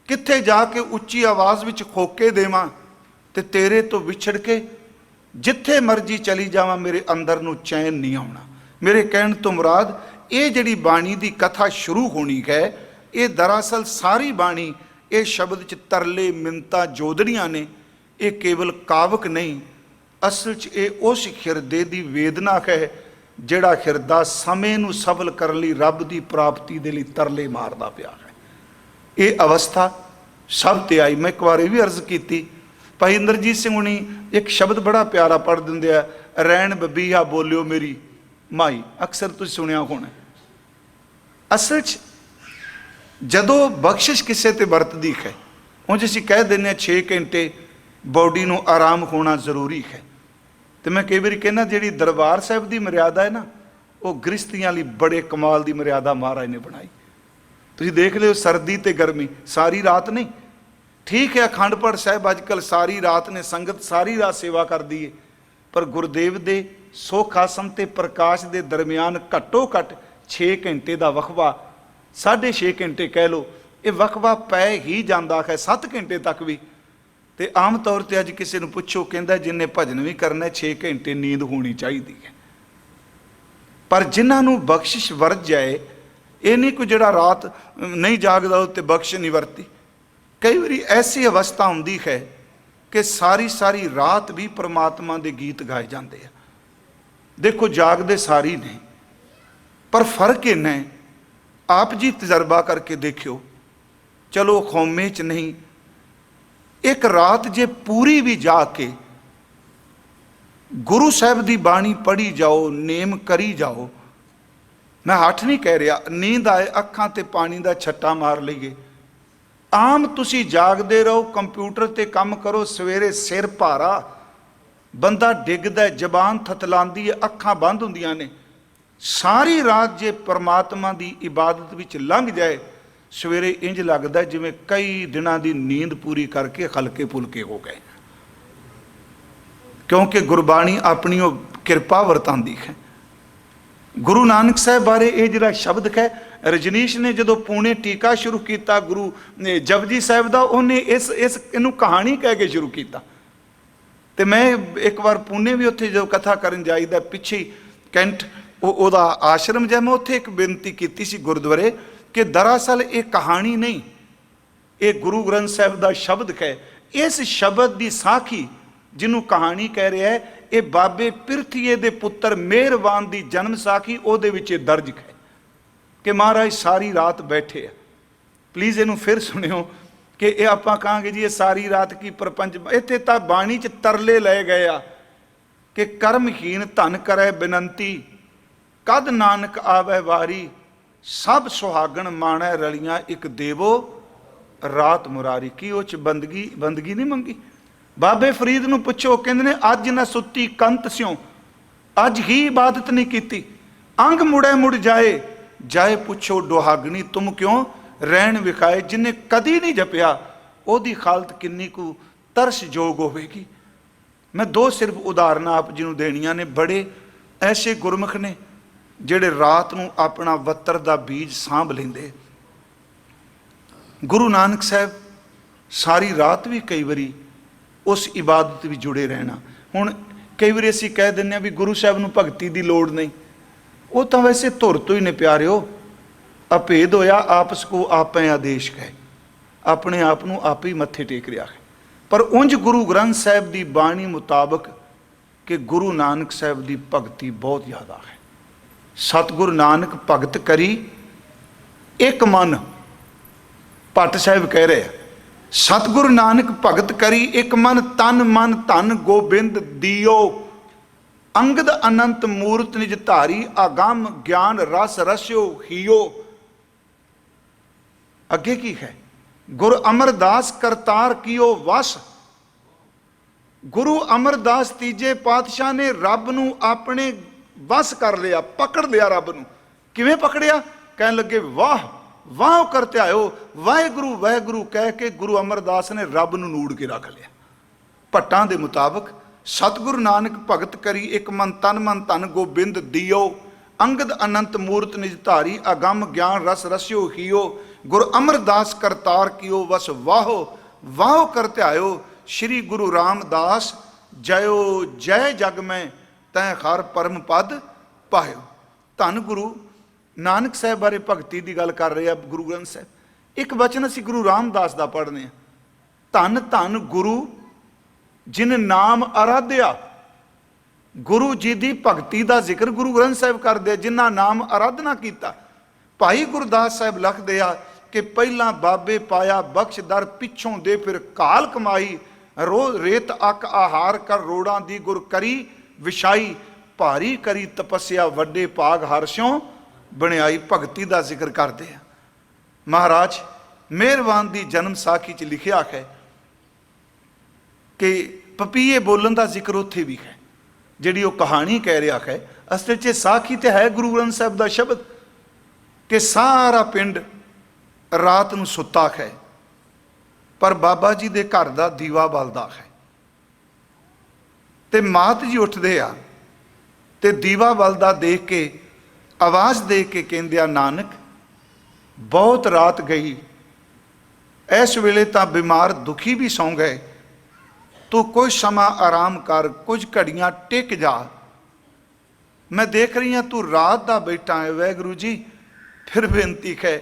कित्थे जाके उच्ची आवाज़ विच खोके देवां, ते तेरे तो विछड़ के जिथे मर्जी चली जावां मेरे अंदर नूं चैन नहीं आउणा। मेरे कहण तो मुराद ये जिहड़ी बाणी की कथा शुरू होनी है, ये दरअसल सारी बाणी ये शब्द च तरले मिन्नतां जोदड़ियां ने। ये केवल कावक नहीं, असल च ये उस हिरदे की वेदना है जिहड़ा हिरदा समय नूं सफल करने लई रब की प्राप्ति दे लई तरले मारदा पिया है। ये अवस्था सब ते आई। मैं एक बार भी अर्ज की, भाई इंद्रजीत सिंह हुणी एक शब्द बड़ा प्यारा पढ़ दिंदे आ, रैन बबीहा बोलियो मेरी माई। अक्सर तुसीं सुनिया होना। असल च जदों बख्शिश किसे ते वरतदी है, उंज असीं कह दिंदे 6 घंटे बॉडी नूं आराम होना जरूरी है। तो मैं कई बार कहना जिहड़ी दरबार साहिब की मर्यादा है ना, वो गृहस्थियां लई बड़े कमाल की मर्यादा महाराज ने बनाई। तुसीं देख लिओ सर्दी ते गर्मी सारी रात नहीं। ठीक है अखंड पाठ साहिब अजकल सारी रात ने, संगत सारी रात सेवा करती है, पर गुरुदेव दे सुख आसन ते प्रकाश के दरम्यान घट्टो घट्ट 6 घंटे का वखवा, 6.5 घंटे कह लो, ये वखवा पै ही जाता है, 7 घंटे तक भी। तो आम तौर पर अज किसी नूं पुछो कहंदा जिन्हें भजन भी करना 6 घंटे नींद होनी चाहिए है। पर जिन्हां नूं बख्शिश वरत जाए, ये नहीं कोई जिहड़ा रात नहीं जागदा उत्ते बख्श नहीं वरती। कई बार ऐसी अवस्था होंदी है कि सारी सारी रात भी परमात्मा के गीत गाए जाते हैं। देखो जागदे सारी ने, पर फर्क इन्ना है, आप जी तजर्बा करके देखियो। चलो खौमे च नहीं, एक रात जे पूरी भी जाके गुरु साहब की बाणी पढ़ी जाओ, नेम करी जाओ, मैं हठ नहीं कह रहा, नींद आए अखां ते पानी का छट्टा मार लईए। आम तुसी जागदे रहो, कंप्यूटर ते काम करो, सवेरे सिर भारा, बंदा डिगदा, जबान थतलांदी है, अखां बंद हुंदियां ने। सारी रात जे परमात्मा की इबादत विच लंघ जाए, सवेरे इंज लगता जिवें कई दिनों की नींद पूरी करके हल्के फुलके हो गए, क्योंकि गुरबाणी अपनी वो किरपा वरतांदी है। गुरु नानक साहब बारे ये जिहड़ा शब्द है, रजनीश ने जो पुणे टीका शुरू किया गुरु जपजी साहब का, उन्हें इनू कहानी कह के शुरू किया। तो मैं एक बार पुणे भी उत्थे जो कथा करन जाईदा, पिछे कैंट ओदा आश्रम जै, मैं उत्थे एक बेनती की सी गुरुद्वारे कि दरअसल ये कहानी नहीं, ये गुरु ग्रंथ साहब का शब्द है। इस शब्द की साखी जिन्हों कहानी कह रहा है, ये बाबे पिरथीए दे पुत्र मेहरबान की जन्म साखी उहदे विच दर्ज है कि महाराज सारी रात बैठे है। प्लीज़ इनू फिर सुनियो कि ये आप कहांगे जी ये सारी रात की प्रपंच, इत्थे तां बाणी च तरले ले गए आ कि कर्महीन धन करे बिनंती, कद नानक आवे वारी, सब सुहागण माणै रलियां एक देवो रात मुरारी। की उस बंदगी नहीं मंगी? बाबे फरीद नूं पुछो, कहंदे ने अज ना सुती कंत स्यों, अज ही इबादत नहीं कीती। अंग मुड़े मुड़ जाए, जाए पुछो डुहागनी तुम क्यों रैन विखाए। जिन्हें कदी नहीं जपिया ओदी हालत किन्नी कु तरस जोग होवेगी। मैं दो सिर्फ उदाहरण आप जी नूं देणियां ने। बड़े ऐसे गुरमुख ने ਜਿਹੜੇ ਰਾਤ ਨੂੰ ਆਪਣਾ ਵੱਤਰ ਦਾ ਬੀਜ ਸਾਂਭ ਲੈਂਦੇ। ਗੁਰੂ ਨਾਨਕ ਸਾਹਿਬ ਸਾਰੀ ਰਾਤ ਵੀ ਕਈ ਵਾਰੀ ਉਸ ਇਬਾਦਤ ਵਿੱਚ ਜੁੜੇ ਰਹਿਣਾ। ਹੁਣ ਕਈ ਵਾਰੀ ਅਸੀਂ ਕਹਿ ਦਿੰਦੇ ਹਾਂ ਵੀ ਗੁਰੂ ਸਾਹਿਬ ਨੂੰ ਭਗਤੀ ਦੀ ਲੋੜ ਨਹੀਂ, ਉਹ ਤਾਂ ਵੈਸੇ ਧੁਰ ਤੋਂ ਹੀ ਨੇ ਪਿਆਰਿਓ। ਅਭੇਦ ਹੋਇਆ ਆਪਸ ਕੋ ਆਪੇ ਆਦੇਸ਼ ਕਹੇ, ਆਪਣੇ ਆਪ ਨੂੰ ਆਪ ਹੀ ਮੱਥੇ ਟੇਕ ਰਿਹਾ ਹੈ। ਪਰ ਉਂਝ ਗੁਰੂ ਗ੍ਰੰਥ ਸਾਹਿਬ ਦੀ ਬਾਣੀ ਮੁਤਾਬਕ ਕਿ ਗੁਰੂ ਨਾਨਕ ਸਾਹਿਬ ਦੀ ਭਗਤੀ ਬਹੁਤ ਜ਼ਿਆਦਾ ਹੈ। सतगुरु नानक भगत करी एक मन, भट्ट साहिब कह रहे हैं, सतगुरु नानक भगत करी एक मन, तन मन धन गोबिंद दियो। अंगद अनंत मूर्त निज धारी, आगम ज्ञान रस रस्यो हियो। अगे की है, गुरु अमरदास करतार कियो वस। गुरु अमरदास तीजे पातशाह ने रब नूं अपने वस कर लिया, पकड़ लिया। रब नूं किवें पकड़िया? कहन लगे वाह वाह करते आयो, वाहेगुरु वाहेगुरु कह के गुरु अमरदास ने रब नूं नूड़ के रख लिया। भट्टां दे मुताबक सतगुरु नानक भगत करी एक मन, तन मन धन गोबिंद दियो। अंगद अनंत मूर्त निज धारी, अगम ज्ञान रस रस्यो हियो। गुरु अमरदास करतार कियो वस वाहो, वाहो करते आयो। श्री गुरु रामदास जयो जय जग में, तै हर परम पद पायो। धन गुरु नानक साहब बारे भगती की गल कर रहे हैं गुरु ग्रंथ साहब। एक वचन असीं गुरु रामदास का पढ़ने, धन धन गुरु जिन नाम आराध्या। गुरु जी की भगती का जिक्र गुरु ग्रंथ साहब करते, जिन्ना नाम आराधना किया। भाई गुरदास साहब लिखते हैं कि पहला बाबे पाया बख्श दर, पिछों दे फिर काल कमाई। रोज रेत अक आहार कर रोड़ां दी गुर करी विछाई। भारी करी तपस्या वड्डे भाग हरस्यों बनियाई। भगती का जिक्र करते हैं। महाराज मेहरबान की जन्म साखी च लिखिया है कि पपीए बोलन का जिक्र उत्थे भी है। जिहड़ी वो कहानी कह रहा है असल च साखी तो है गुरु ग्रंथ साहब का शब्द कि सारा पिंड रात नूं सुता है, पर बाबा जी के घर का दीवा बलदा है। ते मात जी उठते आ ते दीवा बलदा देख के आवाज़ दे के कहंदे आ, नानक बहुत रात गई, इस वेले तां बीमार दुखी भी सौ गए, तू कुछ समा आराम कर, कुछ घड़ियां टिक जा। मैं देख रही हाँ तू रात दा बैठा है। वाहिगुरू जी फिर बेनती है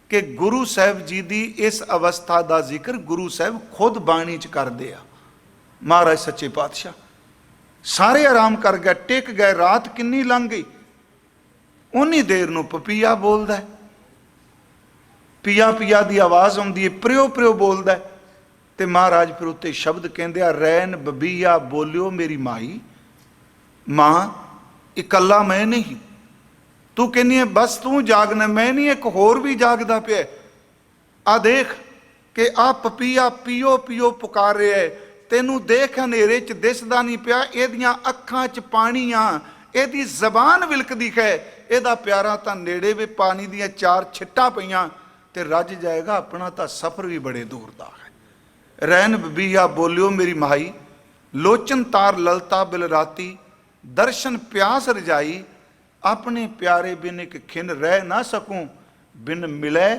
कि गुरु साहब जी की इस अवस्था का जिक्र गुरु साहब खुद बाणी च करदे आ। महाराज सच्चे पातशाह सारे आराम कर गए, टिक गए। रात किन्नी लंघ गई, उन्नी देर नूं पपीया बोलदा है। पिया पिया की आवाज़ आउंदी है, प्रियो प्रियो बोलदा है। ते महाराज फिर उत्ते शब्द कहंदे आ, रैन बबीया बोलियो मेरी माई। मां इकल्ला मैं नहीं, तू कहनी है बस तू जागना, मैं नहीं एक होर भी जागदा पिया। आ देख कि आ पपीया पियो पियो पुकार रहा है, तेनू देख हनेरे च दिसदा नहीं पिया, एदियां अखां च पानी आ, एदी जबान विलकदी है, एदा प्यारा तां नेड़े वे पानी दियां चार छिट्टां पईयां ते रज जाएगा, अपना तां सफर भी बड़े दूर दा है। रैन बबीया बोलियो मेरी माई, लोचन तार ललता बिल राती, दर्शन प्यास रजाई, अपने प्यारे बिन एक खिन रह ना सकूं, बिन मिले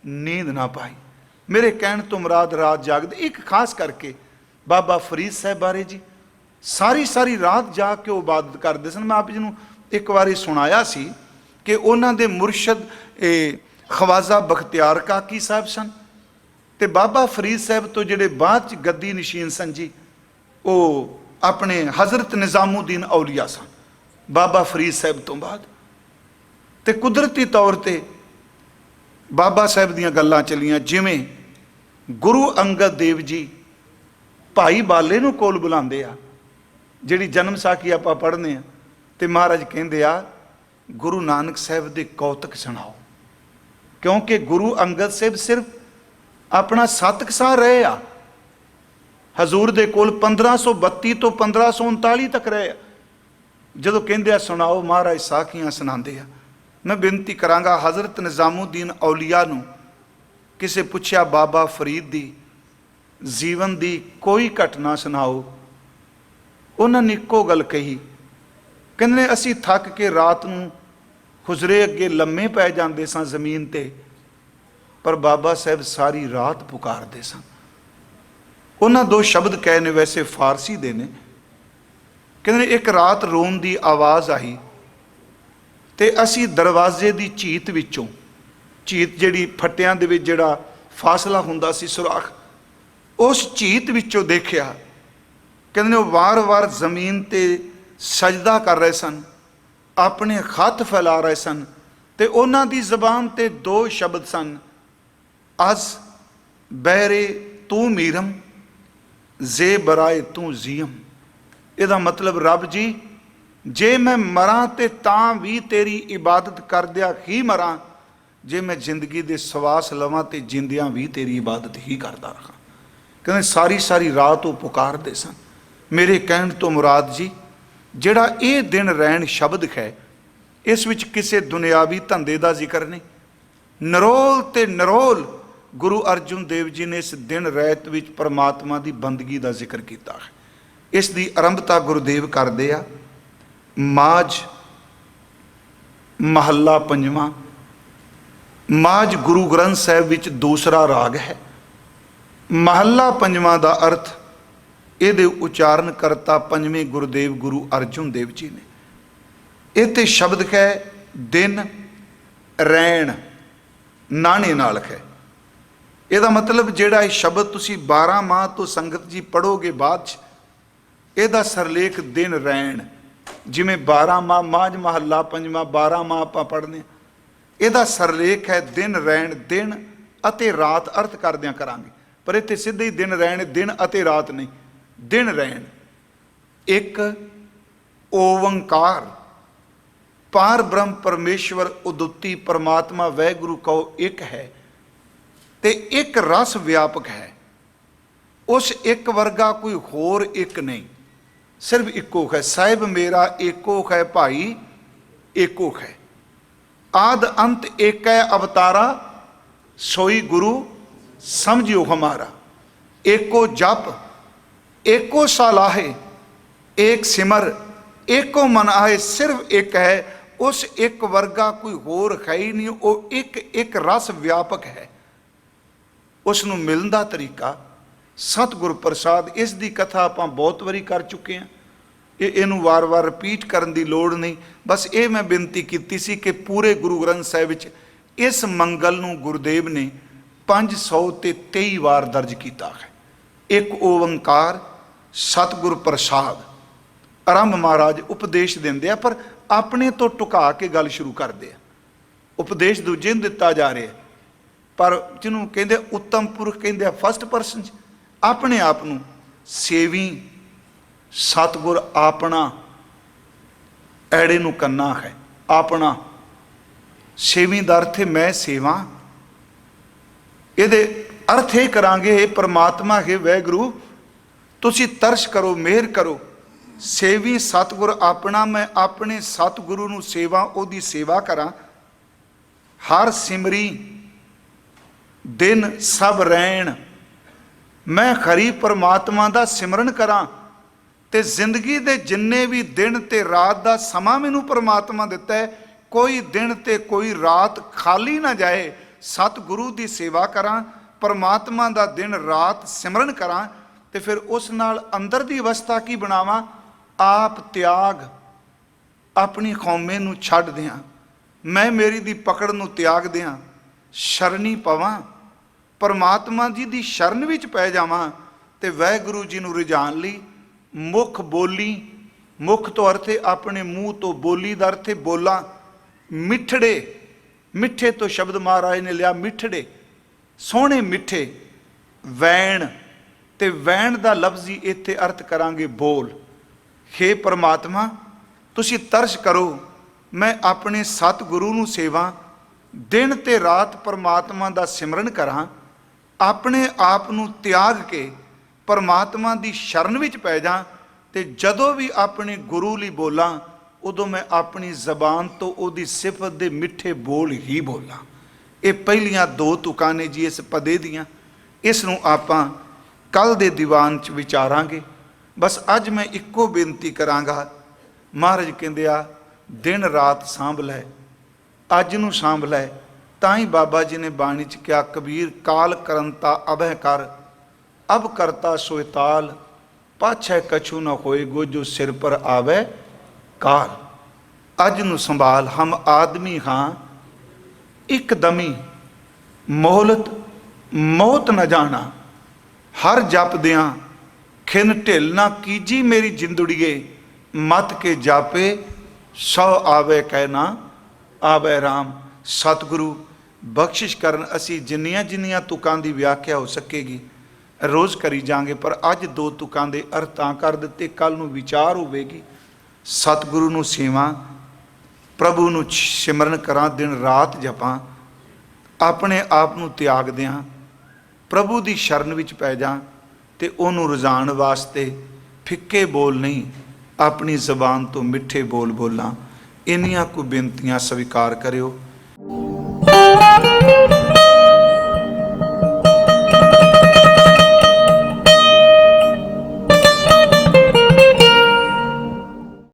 नींद ना पाई। मेरे कहण तो मुराद रात जागदे। एक खास करके बाबा फरीद साहब बारे जी सारी सारी रात जाग के इबादत करते सन। मैं आप जी नूं एक बारी सुनाया सी कि उन्हां दे मुरशद ख्वाजा बख्तियार काकी साहब सन ते बाबा फरीद साहब तो जिहड़े बाद च गद्दी नशीन सन जी, वो अपने हज़रत निज़ामुद्दीन औलिया सन बाबा फरीद साहब तो बाद। ते कुदरती तौर पर बाबा साहब दीयां गल्लां चलियां, जिवें गुरु अंगद देव जी भाई बाले नूं कोल बुलांदे आ, जिहड़ी जन्म साखी आपां पढ़ने आ, ते महाराज कहंदे आ गुरु नानक साहब दे कौतक सुणाओ, क्योंकि गुरु अंगद साहब सिर्फ अपना 7 साल रहे आ, हजूर दे कोल 1532 तो 1539 तक रहे। ਜਦੋਂ ਕਹਿੰਦੇ ਆ ਸੁਣਾਓ ਮਹਾਰਾਜ ਸਾਖੀਆਂ ਸੁਣਾਉਂਦੇ ਆ। ਮੈਂ ਬੇਨਤੀ ਕਰਾਂਗਾ ਹਜ਼ਰਤ ਨਿਜ਼ਾਮੁਦੀਨ ਔਲੀਆ ਨੂੰ ਕਿਸੇ ਪੁੱਛਿਆ ਬਾਬਾ ਫਰੀਦ ਦੀ ਜੀਵਨ ਦੀ ਕੋਈ ਘਟਨਾ ਸੁਣਾਓ, ਉਹਨਾਂ ਨੇ ਇੱਕੋ ਗੱਲ ਕਹੀ, ਕਹਿੰਦੇ ਨੇ ਅਸੀਂ ਥੱਕ ਕੇ ਰਾਤ ਨੂੰ ਹੁਜਰੇ ਅੱਗੇ ਲੰਮੇ ਪੈ ਜਾਂਦੇ ਸਾਂ ਜ਼ਮੀਨ ਤੇ, ਪਰ ਬਾਬਾ ਸਾਹਿਬ ਸਾਰੀ ਰਾਤ ਪੁਕਾਰਦੇ ਸਨ। ਉਹਨਾਂ ਦੋ ਸ਼ਬਦ ਕਹੇ ਨੇ, ਵੈਸੇ ਫਾਰਸੀ ਦੇ ਨੇ। ਕਹਿੰਦੇ ਨੇ ਇੱਕ ਰਾਤ ਰੋਣ ਦੀ ਆਵਾਜ਼ ਆਈ ਤੇ ਅਸੀਂ ਦਰਵਾਜ਼ੇ ਦੀ ਝੀਤ ਵਿੱਚੋਂ, ਝੀਤ ਜਿਹੜੀ ਫੱਟਿਆਂ ਦੇ ਵਿੱਚ ਜਿਹੜਾ ਫਾਸਲਾ ਹੁੰਦਾ ਸੀ ਸੁਰਾਖ, ਉਸ ਝੀਤ ਵਿੱਚੋਂ ਦੇਖਿਆ। ਕਹਿੰਦੇ ਨੇ ਉਹ ਵਾਰ-ਵਾਰ ਜ਼ਮੀਨ ਤੇ ਸਜਦਾ ਕਰ ਰਹੇ ਸਨ, ਆਪਣੇ ਹੱਥ ਫੈਲਾ ਰਹੇ ਸਨ ਤੇ ਉਹਨਾਂ ਦੀ ਜ਼ਬਾਨ ਤੇ ਦੋ ਸ਼ਬਦ ਸਨ, ਅਜ਼ ਬਹਿਰੇ ਤੂੰ ਮੀਰਮ ਜ਼ੇ ਬਰਾਏ ਤੂੰ ਜ਼ੀਮ। ਇਹਦਾ ਮਤਲਬ ਰੱਬ ਜੀ ਜੇ ਮੈਂ ਮਰਾਂ ਤੇ ਤਾਂ ਵੀ ਤੇਰੀ ਇਬਾਦਤ ਕਰਦਿਆਂ ਹੀ ਮਰਾਂ, ਜੇ ਮੈਂ ਜ਼ਿੰਦਗੀ ਦੇ ਸਵਾਸ ਲਵਾਂ ਤੇ ਜਿੰਦਿਆਂ ਵੀ ਤੇਰੀ ਇਬਾਦਤ ਹੀ ਕਰਦਾ ਰਹਾਂ। ਕਹਿੰਦੇ ਸਾਰੀ ਸਾਰੀ ਰਾਤ ਉਹ ਪੁਕਾਰਦੇ ਸਨ। ਮੇਰੇ ਕਹਿਣ ਤੋਂ ਮੁਰਾਦ ਜੀ ਜਿਹੜਾ ਇਹ ਦਿਨ ਰਹਿਣ ਸ਼ਬਦ ਹੈ, ਇਸ ਵਿੱਚ ਕਿਸੇ ਦੁਨਿਆਵੀ ਧੰਦੇ ਦਾ ਜ਼ਿਕਰ ਨਹੀਂ। ਨਿਰੋਲ ਤੇ ਨਿਰੋਲ ਗੁਰੂ ਅਰਜਨ ਦੇਵ ਜੀ ਨੇ ਇਸ ਦਿਨ ਰਹਿਤ ਵਿੱਚ ਪਰਮਾਤਮਾ ਦੀ ਬੰਦਗੀ ਦਾ ਜ਼ਿਕਰ ਕੀਤਾ ਹੈ। ਇਸ ਦੀ ਆਰੰਭਤਾ ਗੁਰੂਦੇਵ ਕਰਦੇ ਆ ਮਾਝ ਮਹੱਲਾ ਪੰਜਵਾਂ। ਮਾਝ ਗੁਰੂ ਗ੍ਰੰਥ ਸਾਹਿਬ ਵਿੱਚ ਦੂਸਰਾ ਰਾਗ ਹੈ। ਮਹੱਲਾ ਪੰਜਵਾਂ ਦਾ ਅਰਥ ਇਹਦੇ ਉਚਾਰਨ ਕਰਤਾ ਪੰਜਵੇਂ ਗੁਰੂਦੇਵ ਗੁਰੂ ਅਰਜਨ ਦੇਵ ਜੀ ਨੇ। ਇਹ ਤੇ ਸ਼ਬਦ ਹੈ ਦਿਨ ਰੈਣ ਨਾਣੇ ਨਾਲ ਹੈ। ਇਹਦਾ ਮਤਲਬ ਜਿਹੜਾ ਇਹ ਸ਼ਬਦ ਤੁਸੀਂ 12 ਮਾਹ ਤੋਂ ਸੰਗਤ ਜੀ ਪੜ੍ਹੋਗੇ ਬਾਅਦ 'ਚ, ਇਹਦਾ ਸਰਲੇਖ ਦਿਨ ਰੈਣ, ਜਿਵੇਂ 12 ਮਾਹ ਮਾਝ ਮਹੱਲਾ ਪੰਜਵਾਂ 12 ਮਾਹ ਆਪਾਂ ਪੜ੍ਹਨੇ, ਇਹਦਾ ਸਰਲੇਖ ਹੈ ਦਿਨ ਰੈਣ। ਦਿਨ ਅਤੇ ਰਾਤ ਅਰਥ ਕਰਦਿਆਂ ਕਰਾਂਗੇ, ਪਰ ਇੱਥੇ ਸਿੱਧੇ ਹੀ ਦਿਨ ਰੈਣ, ਦਿਨ ਅਤੇ ਰਾਤ ਨਹੀਂ, ਦਿਨ ਰੈਣ। ਇੱਕ ਓੰਕਾਰ ਪਾਰ ਬ੍ਰਹਮ ਪਰਮੇਸ਼ਵਰ ਉਦੁੱਤੀ ਪਰਮਾਤਮਾ ਵਾਹਿਗੁਰੂ ਕਹੋ ਇੱਕ ਹੈ ਤੇ ਇੱਕ ਰਸ ਵਿਆਪਕ ਹੈ। ਉਸ ਇੱਕ ਵਰਗਾ ਕੋਈ ਹੋਰ ਇੱਕ ਨਹੀਂ, ਸਿਰਫ ਇੱਕੋ ਹੈ। ਸਾਹਿਬ ਮੇਰਾ ਏਕੋ ਹੈ ਭਾਈ ਏਕੋ ਹੈ, ਆਦ ਅੰਤ ਏਕ ਹੈ ਅਵਤਾਰਾ, ਸੋਈ ਗੁਰੂ ਸਮਝਿਓ ਹਮਾਰਾ। ਏਕੋ ਜਪ ਏਕੋ ਸਲਾਹੇ, ਏਕ ਸਿਮਰ ਏਕੋ ਮਨ ਆਏ। ਸਿਰਫ ਇੱਕ ਹੈ, ਉਸ ਇੱਕ ਵਰਗਾ ਕੋਈ ਹੋਰ ਹੈ ਹੀ ਨਹੀਂ। ਉਹ ਇੱਕ ਇੱਕ ਰਸ ਵਿਆਪਕ ਹੈ। ਉਸ ਨੂੰ ਮਿਲਣ ਦਾ ਤਰੀਕਾ ਸਤਿਗੁਰ ਪ੍ਰਸਾਦ। ਇਸ ਦੀ ਕਥਾ ਆਪਾਂ ਬਹੁਤ ਵਾਰੀ ਕਰ ਚੁੱਕੇ ਹਾਂ, ਇਹਨੂੰ ਵਾਰ-ਵਾਰ ਰਿਪੀਟ ਕਰਨ ਦੀ ਲੋੜ ਨਹੀਂ। ਬਸ ਇਹ ਮੈਂ ਬੇਨਤੀ ਕੀਤੀ ਸੀ ਕਿ ਪੂਰੇ ਗੁਰੂ ਗ੍ਰੰਥ ਸਾਹਿਬ ਵਿੱਚ ਇਸ ਮੰਗਲ ਨੂੰ ਗੁਰੂਦੇਵ ਨੇ 523 ਵਾਰ ਦਰਜ ਕੀਤਾ ਹੈ। ਇੱਕ ਓੰਕਾਰ ਸਤਿਗੁਰ ਪ੍ਰਸਾਦ। ਆਰੰਭ ਮਹਾਰਾਜ ਉਪਦੇਸ਼ ਦਿੰਦੇ ਆ, ਪਰ ਆਪਣੇ ਤੋਂ ਟੁਕਾ ਕੇ ਗੱਲ ਸ਼ੁਰੂ ਕਰਦੇ ਆ। ਉਪਦੇਸ਼ ਦੂਜੇ ਨੂੰ ਦਿੱਤਾ ਜਾ ਰਿਹਾ, ਪਰ ਜਿਹਨੂੰ ਕਹਿੰਦੇ ਉੱਤਮ ਪੁਰਖ ਕਹਿੰਦੇ ਆ ਫਸਟ ਪਰਸਨ 'ਚ, ਆਪਣੇ ਆਪ ਨੂੰ ਸੇਵੀ ਸਤਿਗੁਰ ਆਪਣਾ। ਐੜੇ ਨੂੰ ਕੰਨਾ ਹੈ ਆਪਣਾ। ਸੇਵੀ ਦਾ ਅਰਥ ਹੈ ਮੈਂ ਸੇਵਾ। ਇਹਦੇ ਅਰਥ ਇਹ ਕਰਾਂਗੇ, ਇਹ ਪਰਮਾਤਮਾ ਹੈ ਵਾਹਿਗੁਰੂ ਤੁਸੀਂ ਤਰਸ ਕਰੋ, ਮਿਹਰ ਕਰੋ। ਸੇਵੀ ਸਤਿਗੁਰ ਆਪਣਾ, ਮੈਂ ਆਪਣੇ ਸਤਿਗੁਰੂ ਨੂੰ ਸੇਵਾ, ਉਹਦੀ ਸੇਵਾ ਕਰਾਂ। ਹਰ ਸਿਮਰੀ ਦਿਨ ਸਭ ਰਹਿਣ, ਮੈਂ ਖਰੀ ਪਰਮਾਤਮਾ ਦਾ ਸਿਮਰਨ ਕਰਾਂ। ਤੇ ਜ਼ਿੰਦਗੀ ਦੇ ਜਿੰਨੇ ਵੀ ਦਿਨ ਤੇ ਰਾਤ ਦਾ ਸਮਾਂ ਮੈਨੂੰ ਪਰਮਾਤਮਾ ਦਿੱਤਾ ਹੈ, ਕੋਈ ਦਿਨ ਤੇ ਕੋਈ ਰਾਤ ਖਾਲੀ ਨਾ ਜਾਏ। ਸਤਿਗੁਰੂ ਦੀ ਸੇਵਾ ਕਰਾਂ, ਪਰਮਾਤਮਾ ਦਾ ਦਿਨ ਰਾਤ ਸਿਮਰਨ ਕਰਾਂ। ਤੇ ਫਿਰ ਉਸ ਨਾਲ ਅੰਦਰ ਦੀ ਅਵਸਥਾ ਕੀ ਬਣਾਵਾਂ? ਆਪ ਤਿਆਗ, ਆਪਣੀ ਕੌਮੇ ਨੂੰ ਛੱਡ ਦਿਆਂ, ਮੈਂ ਮੇਰੀ ਦੀ ਪਕੜ ਨੂੰ ਤਿਆਗ ਦਿਆਂ, ਸ਼ਰਣੀ ਪਵਾਂ, ਪਰਮਾਤਮਾ ਜੀ ਦੀ ਸ਼ਰਨ ਵਿੱਚ ਪੈ ਜਾਵਾਂ। ਤੇ ਵਾਹਿਗੁਰੂ ਜੀ ਨੂੰ ਰਿਝਾਣ ਲਈ ਮੁੱਖ ਬੋਲੀ, ਮੁੱਖ ਤੋਂ ਅਰਥ ਹੈ ਆਪਣੇ ਮੂੰਹ ਤੋਂ, ਬੋਲੀ ਦਾ ਅਰਥ ਹੈ ਬੋਲਾਂ। ਮਿੱਠੜੇ, ਮਿੱਠੇ ਤੋਂ ਸ਼ਬਦ ਮਹਾਰਾਜ ਨੇ ਲਿਆ ਮਿੱਠੜੇ, ਸੋਹਣੇ ਮਿੱਠੇ। ਵੈਣ, ਤੇ ਵੈਣ ਦਾ ਲਫ਼ਜ਼ੀ ਇੱਥੇ ਅਰਥ ਕਰਾਂਗੇ ਬੋਲ। ਹੇ ਪਰਮਾਤਮਾ ਤੁਸੀਂ ਤਰਸ ਕਰੋ, ਮੈਂ ਆਪਣੇ ਸਤਿਗੁਰੂ ਨੂੰ ਸੇਵਾ, ਦਿਨ ਤੇ ਰਾਤ ਪਰਮਾਤਮਾ ਦਾ ਸਿਮਰਨ ਕਰਾਂ, ਆਪਣੇ ਆਪ ਨੂੰ ਤਿਆਗ ਕੇ परमात्मा की शरण विच पै जा ते जदों भी अपने गुरु लई बोलां उदों मैं अपनी जबान तो उहदी सिफत दे मिठे बोल ही बोलां। ये पहलियां दो तुकां ने जी इस पदे दियां। इस नूं आपां कल दे दीवान च विचारांगे। बस अज मैं इक्को बेनती करांगा, महाराज कहंदे आ दिन रात सांभ लै, अज नूं सांभ लै। तां ही बाबा जी ने बाणी च कहा, कबीर काल करंता अभय कर, अब करता सोयताल, पाछै कछु न होए गो जो सिर पर आवे काल। अज नूं संभाल, हम आदमी हाँ एकदमी, मोहलत मौत न जाना। हर जपदियां खिन ढिल ना कीजी मेरी जिंदड़िए, मत के जापे सौ आवे कहना आवे राम। सतगुरु बख्शिश करन, असी जिन्नियां जिन्नियां तुकां दी व्याख्या हो सकेगी रोज़ करी जाएंगे, पर अज दो तुकां दे अर्थां कर दिते, कल नूं विचार होवेगी। सतगुरु नूं सेवा, प्रभु नूं सिमरन करां, दिन रात जपां, अपने आप नूं त्याग दियां, प्रभु दी शरण विच पै जां ते ओनूं रजाण वास्ते फिक्के बोल नहीं, अपनी जबान तो मिठे बोल बोलां। इन्नियां को बेनतियां स्वीकार करियो।